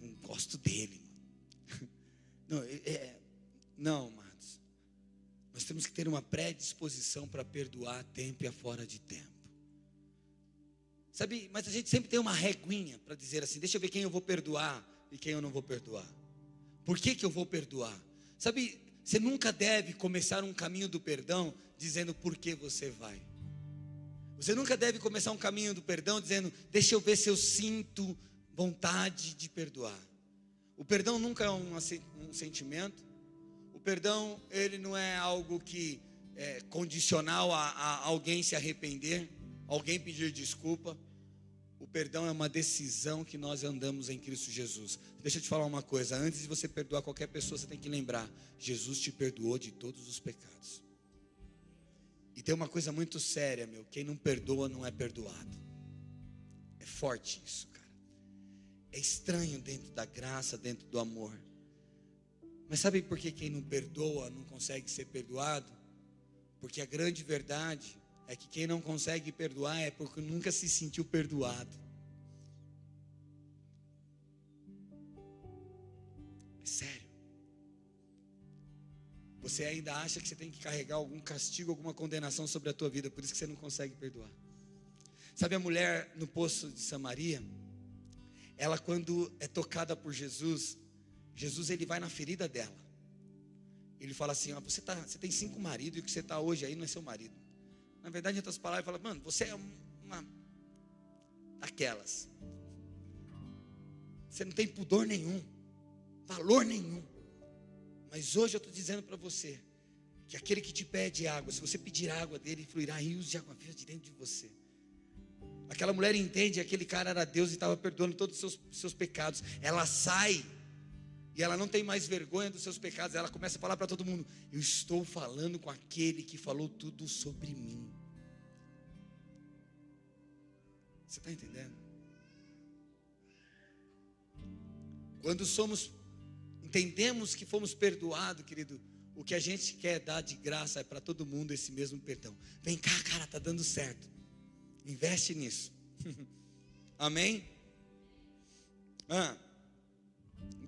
Não gosto dele, mano. Não, amados. Nós temos que ter uma predisposição para perdoar a tempo e a fora de tempo. Sabe, mas a gente sempre tem uma reguinha para dizer assim, deixa eu ver quem eu vou perdoar e quem eu não vou perdoar. Por que eu vou perdoar? Sabe, você nunca deve começar um caminho do perdão dizendo por que você vai. Você nunca deve começar um caminho do perdão dizendo, deixa eu ver se eu sinto vontade de perdoar. O perdão nunca é um sentimento. O perdão, ele não é algo que é condicional a alguém se arrepender, alguém pedir desculpa. O perdão é uma decisão que nós andamos em Cristo Jesus. Deixa eu te falar uma coisa, antes de você perdoar qualquer pessoa, você tem que lembrar, Jesus te perdoou de todos os pecados. E tem uma coisa muito séria, quem não perdoa não é perdoado. É forte isso, cara. É estranho dentro da graça, dentro do amor. Mas sabe por que quem não perdoa não consegue ser perdoado? Porque a grande verdade é que quem não consegue perdoar é porque nunca se sentiu perdoado. É sério. Você ainda acha que você tem que carregar algum castigo, alguma condenação sobre a tua vida, por isso que você não consegue perdoar. Sabe a mulher no poço de Samaria? Ela, quando é tocada por Jesus, ele vai na ferida dela. Ele fala assim, você tem 5 maridos e o que você está hoje aí não é seu marido. Na verdade, em outras palavras, ele fala, mano, você é uma daquelas. Você não tem pudor nenhum, valor nenhum. Mas hoje eu estou dizendo para você, que aquele que te pede água, se você pedir água dele, fluirá rios de água viva de dentro de você. Aquela mulher entende, aquele cara era Deus e estava perdoando todos os seus pecados. Ela sai, e ela não tem mais vergonha dos seus pecados. Ela começa a falar para todo mundo, eu estou falando com aquele que falou tudo sobre mim. Você está entendendo? Quando entendemos que fomos perdoados, querido, o que a gente quer dar de graça é para todo mundo esse mesmo perdão. Vem cá, cara, está dando certo. Investe nisso. Amém?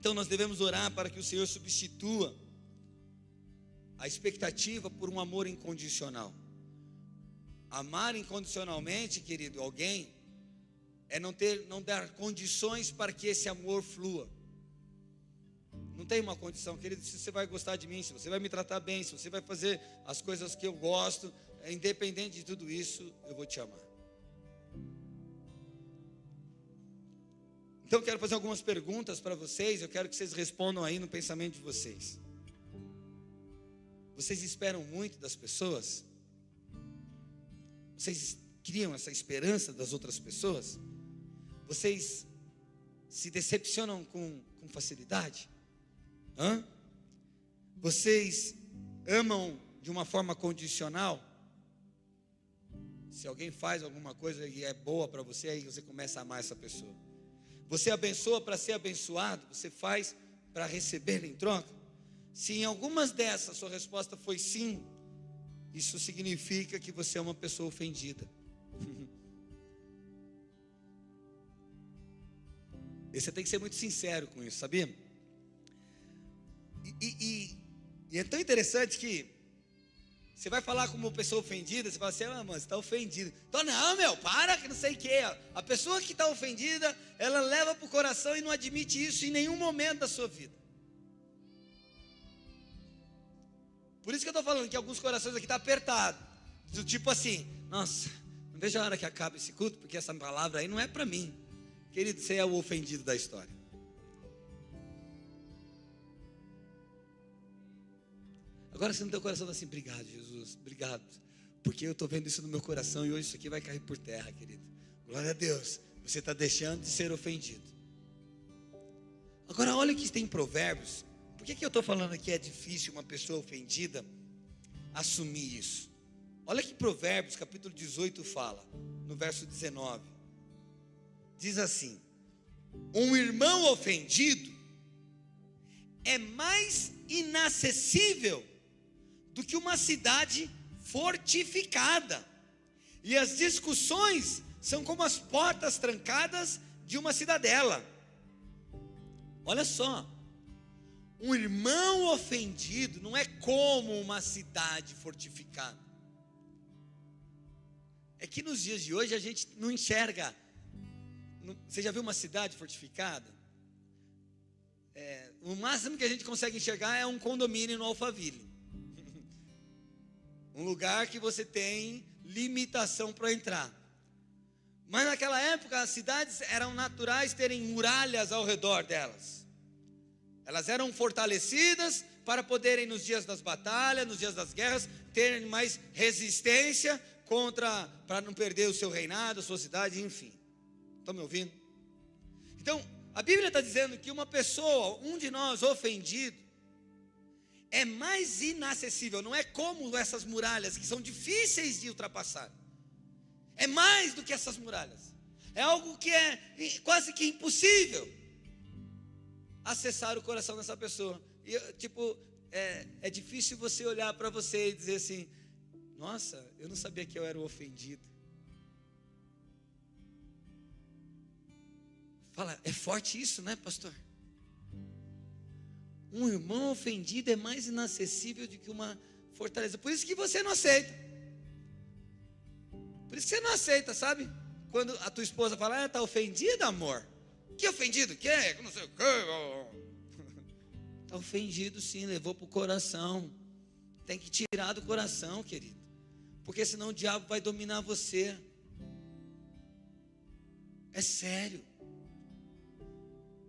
Então nós devemos orar para que o Senhor substitua a expectativa por um amor incondicional. Amar incondicionalmente, querido, alguém, é não dar condições para que esse amor flua. Não tem uma condição, querido, se você vai gostar de mim, se você vai me tratar bem, se você vai fazer as coisas que eu gosto, independente de tudo isso, eu vou te amar. Então eu quero fazer algumas perguntas para vocês, eu quero que vocês respondam aí no pensamento de vocês. Vocês esperam muito das pessoas? Vocês criam essa esperança das outras pessoas? Vocês se decepcionam com facilidade? Vocês amam de uma forma condicional? Se alguém faz alguma coisa e é boa para você, aí você começa a amar essa pessoa. Você abençoa para ser abençoado? Você faz para receber em troca? Se em algumas dessas sua resposta foi sim, isso significa que você é uma pessoa ofendida. E você tem que ser muito sincero com isso, sabia? E é tão interessante que você vai falar com uma pessoa ofendida, você fala assim, mano, você está ofendido. Então, não, para que não sei o que. A pessoa que está ofendida, ela leva para o coração e não admite isso em nenhum momento da sua vida. Por isso que eu estou falando que alguns corações aqui estão apertados. Do tipo assim, nossa, não vejo a hora que acabe esse culto, porque essa palavra aí não é para mim. Querido, você é o ofendido da história. Agora você no teu coração está assim, obrigado Jesus, obrigado, porque eu estou vendo isso no meu coração e hoje isso aqui vai cair por terra, querido. Glória a Deus, você está deixando de ser ofendido. Agora olha o que tem em Provérbios. Por que eu estou falando aqui é difícil uma pessoa ofendida assumir isso? Olha que Provérbios capítulo 18 fala, no verso 19. Diz assim: um irmão ofendido é mais inacessível do que uma cidade fortificada, e as discussões são como as portas trancadas de uma cidadela. Olha só, um irmão ofendido não é como uma cidade fortificada. É que nos dias de hoje a gente não enxerga. Você já viu uma cidade fortificada? O máximo que a gente consegue enxergar é um condomínio no Alphaville. Um lugar que você tem limitação para entrar. Mas naquela época as cidades eram naturais terem muralhas ao redor delas. Elas eram fortalecidas para poderem nos dias das batalhas, nos dias das guerras, terem mais resistência para não perder o seu reinado, a sua cidade, enfim. Estão me ouvindo? Então, a Bíblia está dizendo que uma pessoa, um de nós ofendido, é mais inacessível, não é como essas muralhas que são difíceis de ultrapassar. É mais do que essas muralhas. É algo que é quase que impossível acessar o coração dessa pessoa. E é difícil você olhar para você e dizer assim: nossa, eu não sabia que eu era o ofendido. Fala, é forte isso, né, pastor? Um irmão ofendido é mais inacessível do que uma fortaleza. Por isso que você não aceita. Por isso que você não aceita, sabe? Quando a tua esposa fala, está ofendida, amor? Que ofendido? Que? Não sei o que. Está ofendido sim, levou para o coração. Tem que tirar do coração, querido. Porque senão o diabo vai dominar você. É sério.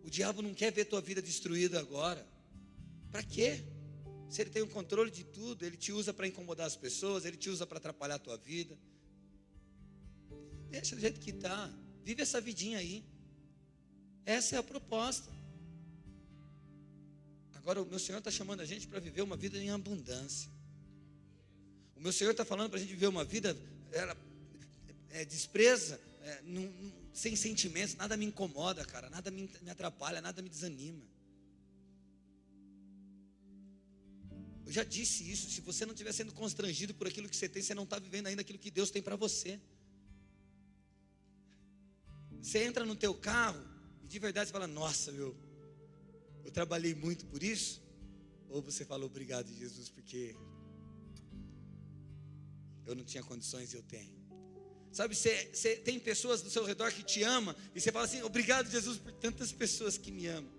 O diabo não quer ver tua vida destruída agora. Para quê? Se ele tem o controle de tudo, ele te usa para incomodar as pessoas, ele te usa para atrapalhar a tua vida. Deixa do jeito que está. Vive essa vidinha aí. Essa é a proposta. Agora o meu Senhor está chamando a gente para viver uma vida em abundância. O meu Senhor está falando para a gente viver uma vida despreza, sem sentimentos. Nada me incomoda, cara. Nada me atrapalha, nada me desanima. Eu já disse isso. Se você não estiver sendo constrangido por aquilo que você tem, você não está vivendo ainda aquilo que Deus tem para você. Você entra no teu carro e de verdade você fala, nossa, eu eu trabalhei muito por isso? Ou você fala obrigado, Jesus, porque eu não tinha condições e eu tenho? Sabe, você tem pessoas do seu redor que te amam, e você fala assim, obrigado, Jesus, por tantas pessoas que me amam.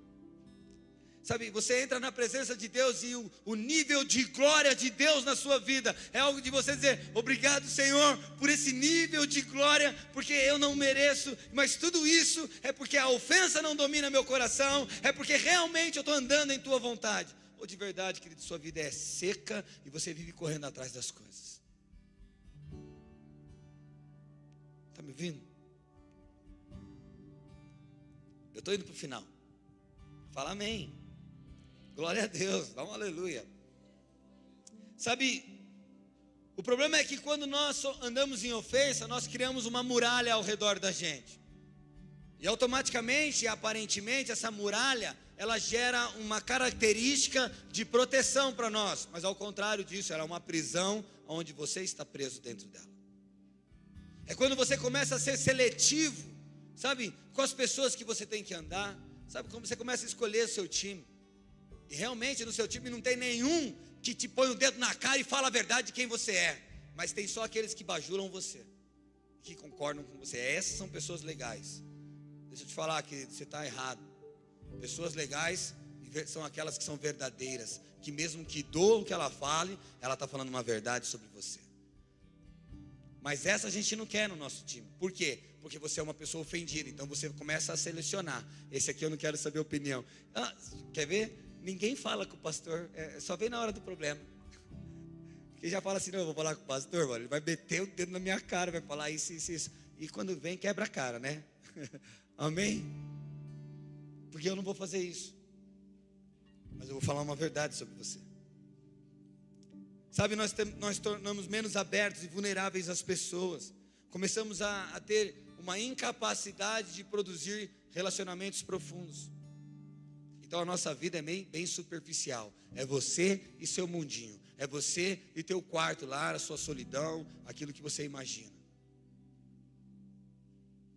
Sabe, você entra na presença de Deus e o nível de glória de Deus na sua vida é algo de você dizer, obrigado, Senhor, por esse nível de glória, porque eu não mereço, mas tudo isso é porque a ofensa não domina meu coração, é porque realmente eu estou andando em tua vontade. Ou de verdade, querido, sua vida é seca e você vive correndo atrás das coisas. Está me ouvindo? Eu estou indo para o final. Fala amém. Glória a Deus, dá um aleluia. Sabe, o problema é que quando nós andamos em ofensa, nós criamos uma muralha ao redor da gente. E automaticamente, aparentemente, essa muralha, ela gera uma característica de proteção para nós. Mas ao contrário disso, ela é uma prisão onde você está preso dentro dela. É quando você começa a ser seletivo, sabe, com as pessoas que você tem que andar. Sabe, quando você começa a escolher o seu time. E realmente no seu time não tem nenhum que te põe o dedo na cara e fala a verdade de quem você é. Mas tem só aqueles que bajulam você, que concordam com você. Essas são pessoas legais. Deixa eu te falar que você está errado. Pessoas legais são aquelas que são verdadeiras, que mesmo que doam o que ela fale, ela está falando uma verdade sobre você. Mas essa a gente não quer no nosso time. Por quê? Porque você é uma pessoa ofendida. Então você começa a selecionar. Esse aqui eu não quero saber a opinião. Quer ver? Ninguém fala com o pastor, só vem na hora do problema. Quem já fala assim, não, eu vou falar com o pastor, mano, ele vai meter o dedo na minha cara, vai falar isso, isso, isso. E quando vem, quebra a cara, né? Amém? Porque eu não vou fazer isso. Mas eu vou falar uma verdade sobre você. Sabe, nós tornamos menos abertos e vulneráveis às pessoas. Começamos a ter uma incapacidade de produzir relacionamentos profundos. Então a nossa vida é bem superficial. É você e seu mundinho. É você e teu quarto lá, a sua solidão, aquilo que você imagina.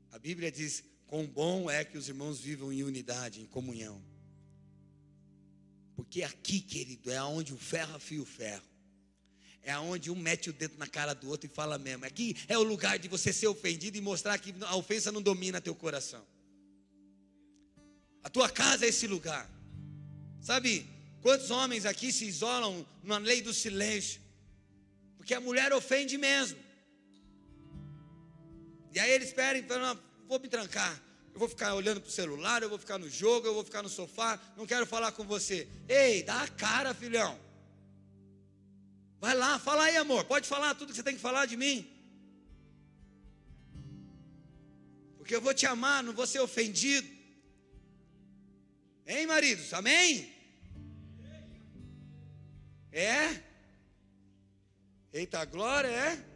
A Bíblia diz, quão bom é que os irmãos vivam em unidade, em comunhão. Porque aqui, querido, é onde o ferro afia o ferro. É onde um mete o dedo na cara do outro e fala mesmo. Aqui é o lugar de você ser ofendido e mostrar que a ofensa não domina teu coração. A tua casa é esse lugar. Sabe, quantos homens aqui se isolam na lei do silêncio? Porque a mulher ofende mesmo. E aí eles esperam, não, vou me trancar. Eu vou ficar olhando para o celular, eu vou ficar no jogo, eu vou ficar no sofá, não quero falar com você. Ei, dá a cara, filhão. Vai lá, fala aí, amor. Pode falar tudo que você tem que falar de mim. Porque eu vou te amar, não vou ser ofendido. Hein, maridos? Amém? É? Eita, glória, é?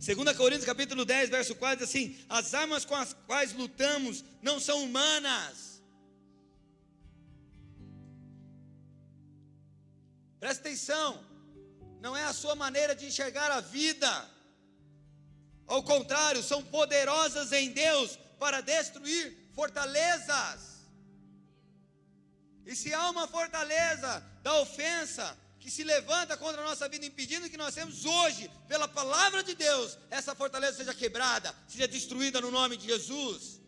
2 Coríntios capítulo 10, verso 4, diz assim, as armas com as quais lutamos não são humanas. Presta atenção, não é a sua maneira de enxergar a vida. Ao contrário, são poderosas em Deus para destruir fortalezas. E se há uma fortaleza da ofensa que se levanta contra a nossa vida, impedindo que nós temos hoje, pela palavra de Deus, essa fortaleza seja quebrada, seja destruída no nome de Jesus.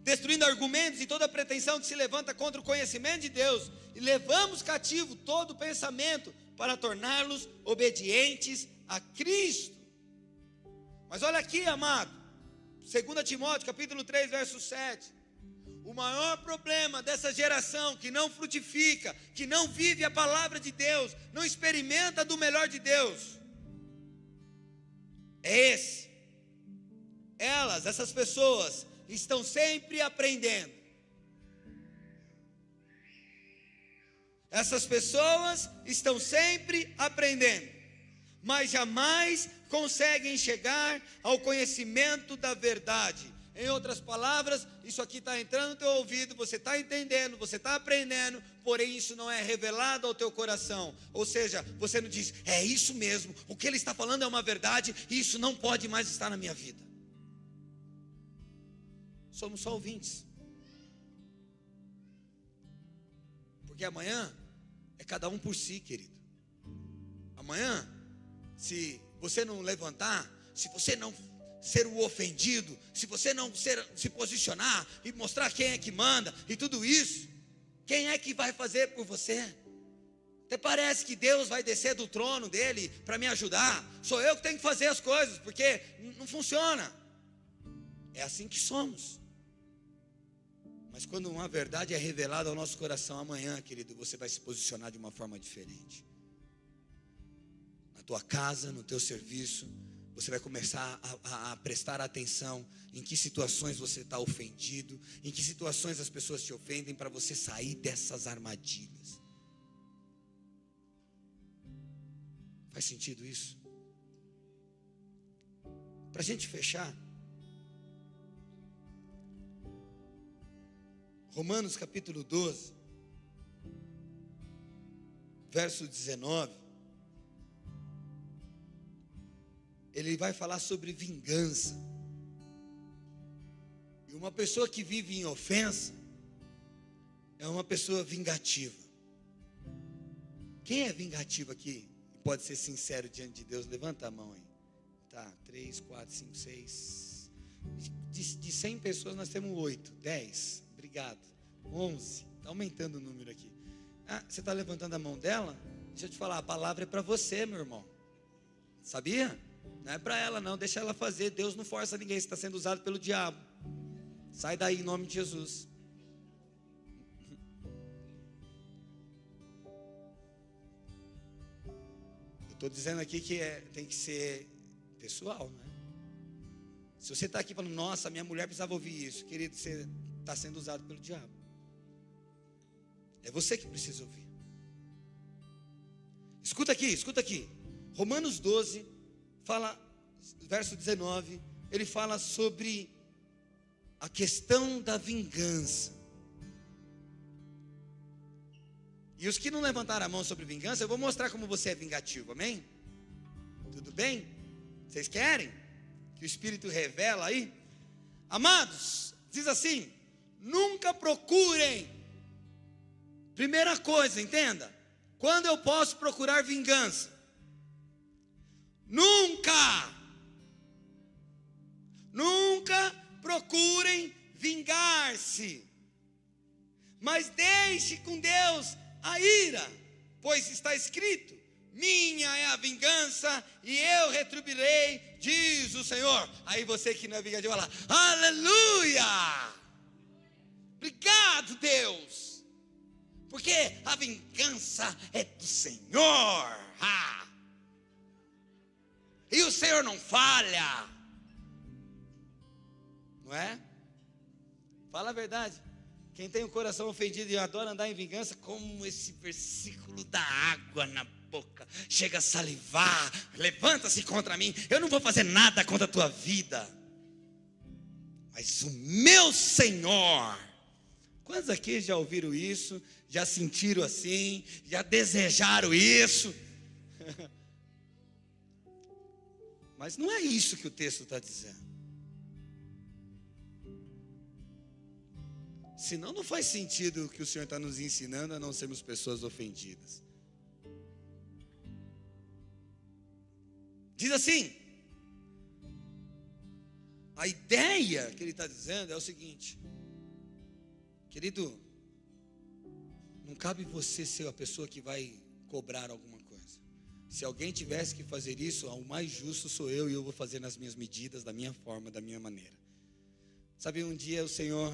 Destruindo argumentos e toda pretensão que se levanta contra o conhecimento de Deus, e levamos cativo todo pensamento para torná-los obedientes a Cristo. Mas olha aqui, amado, 2 Timóteo capítulo 3, verso 7. O maior problema dessa geração que não frutifica, que não vive a palavra de Deus, não experimenta do melhor de Deus, é esse. Essas pessoas, estão sempre aprendendo. Essas pessoas estão sempre aprendendo, mas jamais conseguem chegar ao conhecimento da verdade. Em outras palavras, isso aqui está entrando no teu ouvido, você está entendendo, você está aprendendo, porém isso não é revelado ao teu coração. Ou seja, você não diz, é isso mesmo, o que ele está falando é uma verdade, e isso não pode mais estar na minha vida. somos só ouvintes. Porque amanhã é cada um por si, querido. Amanhã, se você não levantar, se você não ser o ofendido, se você não se posicionar e mostrar quem é que manda e tudo isso, quem é que vai fazer por você? Até parece que Deus vai descer do trono dele para me ajudar. Sou eu que tenho que fazer as coisas, porque não funciona. É assim que somos. Mas quando uma verdade é revelada ao nosso coração amanhã, querido, você vai se posicionar de uma forma diferente. Na tua casa, no teu serviço, você vai começar a prestar atenção em que situações você está ofendido, em que situações as pessoas te ofendem, para você sair dessas armadilhas. Faz sentido isso? Para a gente fechar, Romanos capítulo 12, verso 19, ele vai falar sobre vingança. E uma pessoa que vive em ofensa é uma pessoa vingativa. Quem é vingativo aqui? Pode ser sincero diante de Deus, levanta a mão aí. Tá, 3, 4, 5, 6. De 100 pessoas nós temos 8, 10. Obrigado. 11. Está aumentando o número aqui. Ah, você está levantando a mão dela? Deixa eu te falar, a palavra é para você, meu irmão. Sabia? Não é para ela não, deixa ela fazer. Deus não força ninguém, você está sendo usado pelo diabo. Sai daí em nome de Jesus. Estou dizendo aqui que tem que ser pessoal, né? Se você está aqui falando, nossa, minha mulher precisava ouvir isso, querido, você está sendo usado pelo diabo. É você que precisa ouvir. Escuta aqui. Romanos 12 fala, verso 19, ele fala sobre a questão da vingança. E os que não levantaram a mão sobre vingança, eu vou mostrar como você é vingativo, amém? Tudo bem? Vocês querem? Que o Espírito revela aí? Amados, diz assim, nunca procurem. Primeira coisa, entenda, quando eu posso procurar vingança? Nunca procurem vingar-se, mas deixe com Deus a ira, pois está escrito, minha é a vingança e eu retribuirei, diz o Senhor. Aí você que não é vingativo, fala, aleluia, obrigado Deus, porque a vingança é do Senhor, e o Senhor não falha, não é? Fala a verdade. Quem tem o coração ofendido e adora andar em vingança, como esse versículo da água na boca, chega a salivar, levanta-se contra mim, eu não vou fazer nada contra a tua vida, mas o meu Senhor. Quantos aqui já ouviram isso, já sentiram assim, já desejaram isso? Mas não é isso que o texto está dizendo. Senão não faz sentido o que o Senhor está nos ensinando a não sermos pessoas ofendidas. Diz assim, a ideia que ele está dizendo é o seguinte, querido, não cabe você ser a pessoa que vai cobrar alguma coisa. Se alguém tivesse que fazer isso, o mais justo sou eu, e eu vou fazer nas minhas medidas, da minha forma, da minha maneira. Sabe, um dia o Senhor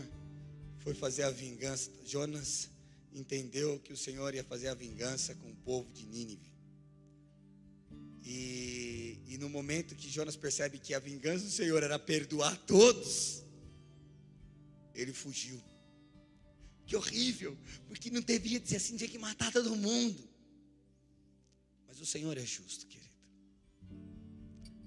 foi fazer a vingança. Jonas entendeu que o Senhor ia fazer a vingança com o povo de Nínive. E no momento que Jonas percebe que a vingança do Senhor era perdoar todos, ele fugiu. Que horrível, porque não devia dizer assim, tinha que matar todo mundo. Mas o Senhor é justo, querido.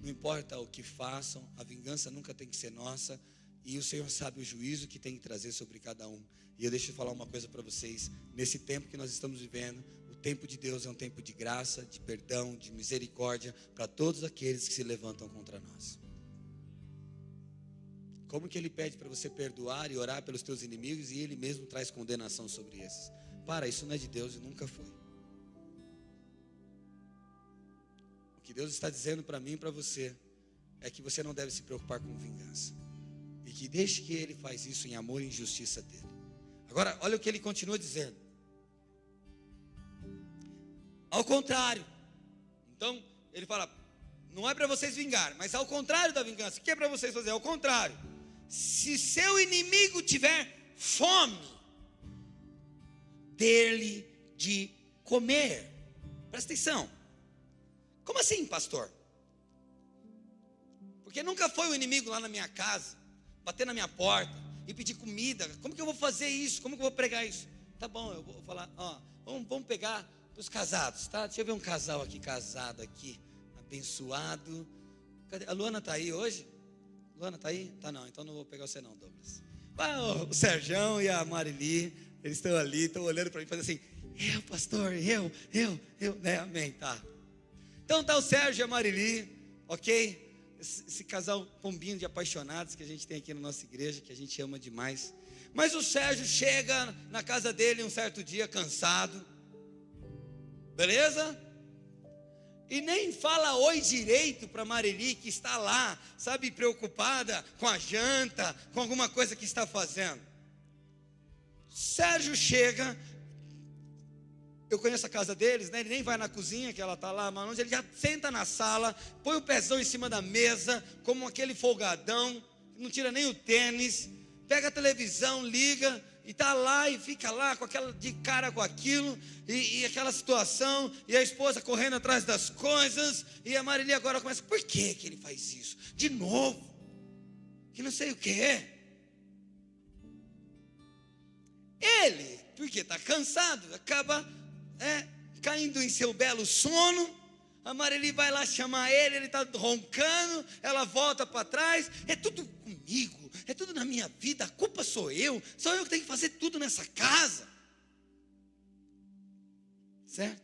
Não importa o que façam, a vingança nunca tem que ser nossa. E o Senhor sabe o juízo que tem que trazer sobre cada um. E eu deixo eu falar uma coisa para vocês. Nesse tempo que nós estamos vivendo, o tempo de Deus é um tempo de graça, de perdão, de misericórdia para todos aqueles que se levantam contra nós. Como que ele pede para você perdoar e orar pelos teus inimigos e ele mesmo traz condenação sobre esses? Isso não é de Deus e nunca foi. O que Deus está dizendo para mim e para você é que você não deve se preocupar com vingança. E que deixe que ele faz isso em amor e em justiça dele. Agora, olha o que ele continua dizendo. Ao contrário. Então, ele fala, não é para vocês vingar, mas ao contrário da vingança. O que é para vocês fazer? Ao contrário. Se seu inimigo tiver fome, dê-lhe de comer. Presta atenção. Como assim, pastor? Porque nunca foi o inimigo lá na minha casa, bater na minha porta e pedir comida. Como que eu vou fazer isso? Como que eu vou pregar isso? Tá bom, eu vou falar, vamos pegar os casados, tá? Deixa eu ver um casal aqui, casado aqui, abençoado. Cadê? A Luana está aí hoje? Luana está aí? Tá não, então não vou pegar você não, Douglas. O Serjão e a Marili, eles estão ali, estão olhando para mim, fazendo assim, pastor, né? Amém, tá. Então tá o Sérgio e a Marili, ok? Esse casal pombinho de apaixonados que a gente tem aqui na nossa igreja, que a gente ama demais. Mas o Sérgio chega na casa dele um certo dia, cansado, beleza? E nem fala oi direito para Marili, que está lá, sabe, preocupada com a janta, com alguma coisa que está fazendo. Sérgio chega, eu conheço a casa deles, né? Ele nem vai na cozinha, que ela está lá, mas ele já senta na sala, põe o pezão em cima da mesa, como aquele folgadão, não tira nem o tênis, pega a televisão, liga, e está lá e fica lá com aquela de cara com aquilo, e aquela situação, e a esposa correndo atrás das coisas, e a Marili agora começa, por que ele faz isso? De novo, que não sei o que é. Ele, porque está cansado, acaba caindo em seu belo sono. A Marili vai lá chamar ele está roncando, ela volta para trás, é tudo comigo, é tudo na minha vida, a culpa sou eu que tenho que fazer tudo nessa casa, certo?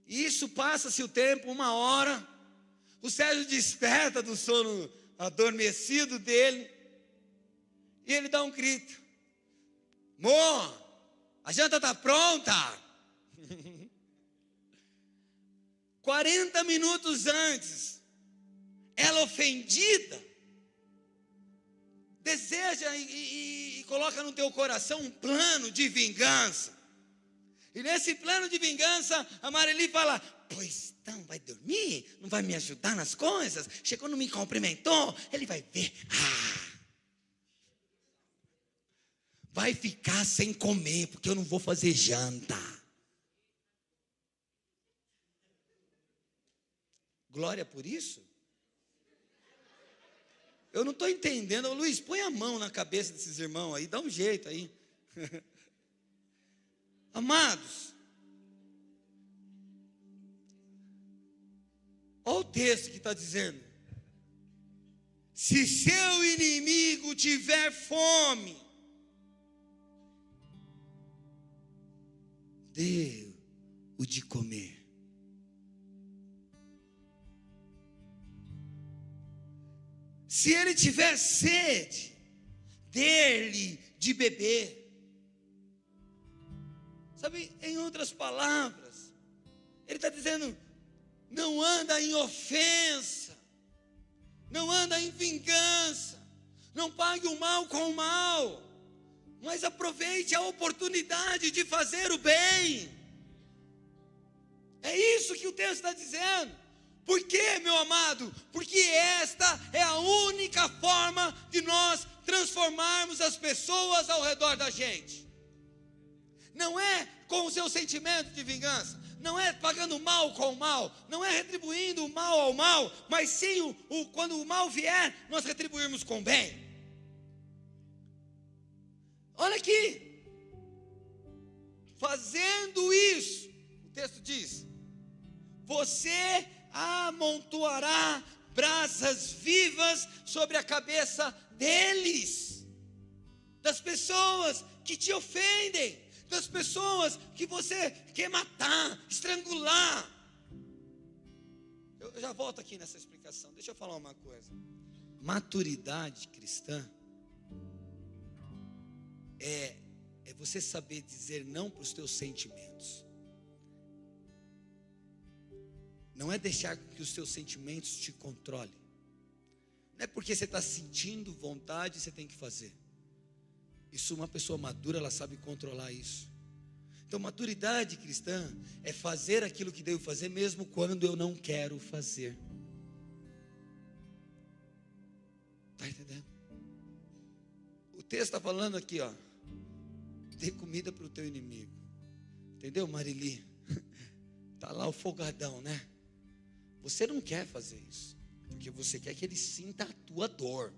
E isso passa-se o tempo, 1 hora, o Sérgio desperta do sono adormecido dele, e ele dá um grito, amor, a janta está pronta. 40 minutos antes, ela ofendida, deseja e coloca no teu coração um plano de vingança. E nesse plano de vingança, a Marili fala, pois então vai dormir, não vai me ajudar nas coisas, chegou, não me cumprimentou, ele vai ver, vai ficar sem comer, porque eu não vou fazer janta. Glória por isso? Eu não estou entendendo. Luiz, põe a mão na cabeça desses irmãos aí, dá um jeito aí. Amados, olha o texto que está dizendo, se seu inimigo tiver fome, dê-o de comer. Se ele tiver sede, dê-lhe de beber. Sabe, em outras palavras, ele está dizendo, não anda em ofensa, não anda em vingança, não pague o mal com o mal, mas aproveite a oportunidade de fazer o bem. É isso que o texto está dizendo. Por quê, meu amado? Porque esta é a única forma de nós transformarmos as pessoas ao redor da gente. Não é com o seu sentimento de vingança, não é pagando mal com o mal, não é retribuindo o mal ao mal, mas sim quando o mal vier, nós retribuirmos com bem. Olha aqui, fazendo isso, o texto diz, você amontoará brasas vivas sobre a cabeça deles, das pessoas que te ofendem, das pessoas que você quer matar, estrangular. Eu já volto aqui nessa explicação, deixa eu falar uma coisa. Maturidade cristã é você saber dizer não para os teus sentimentos. Não é deixar que os teus sentimentos te controlem. Não é porque você está sentindo vontade, você tem que fazer. Isso, uma pessoa madura, ela sabe controlar isso. Então, maturidade cristã é fazer aquilo que devo fazer, mesmo quando eu não quero fazer. Está entendendo? O texto está falando aqui, ó. Dê comida para o teu inimigo. Entendeu, Marili? Está lá o folgadão, né? Você não quer fazer isso, porque você quer que ele sinta a tua dor,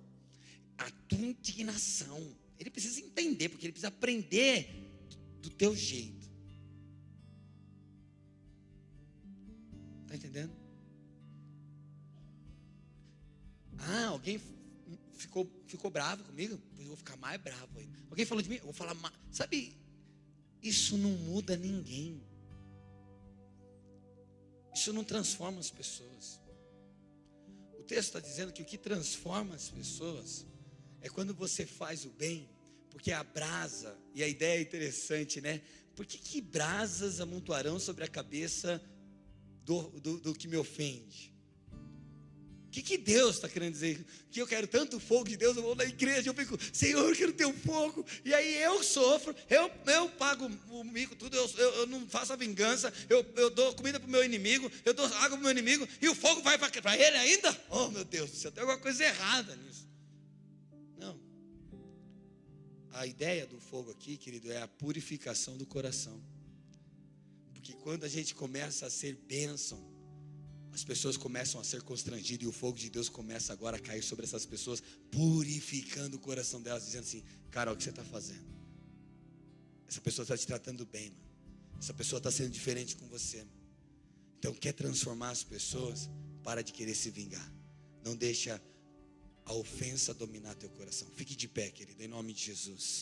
a tua indignação. Ele precisa entender, porque ele precisa aprender do teu jeito. Está entendendo? Alguém ficou bravo comigo? Pois eu vou ficar mais bravo ainda. Alguém falou de mim? Eu vou falar mais. Sabe, isso não muda ninguém. Isso não transforma as pessoas. O texto está dizendo que o que transforma as pessoas é quando você faz o bem, porque a brasa, e a ideia é interessante, né? Por que brasas amontoarão sobre a cabeça do que me ofende? O que Deus está querendo dizer? Que eu quero tanto fogo de Deus, eu vou na igreja, eu fico, Senhor, eu quero ter um fogo, e aí eu sofro, eu pago o mico, tudo, eu não faço a vingança, eu dou comida para o meu inimigo, eu dou água para o meu inimigo, e o fogo vai para ele ainda? Oh, meu Deus do céu, tem alguma coisa errada nisso. Não. A ideia do fogo aqui, querido, é a purificação do coração. Porque quando a gente começa a ser bênção, as pessoas começam a ser constrangidas, e o fogo de Deus começa agora a cair sobre essas pessoas, purificando o coração delas, dizendo assim: cara, olha o que você está fazendo. Essa pessoa está te tratando bem, mano. Essa pessoa está sendo diferente com você, mano. Então, quer transformar as pessoas? Para de querer se vingar. Não deixa a ofensa dominar teu coração. Fique de pé, querido, em nome de Jesus.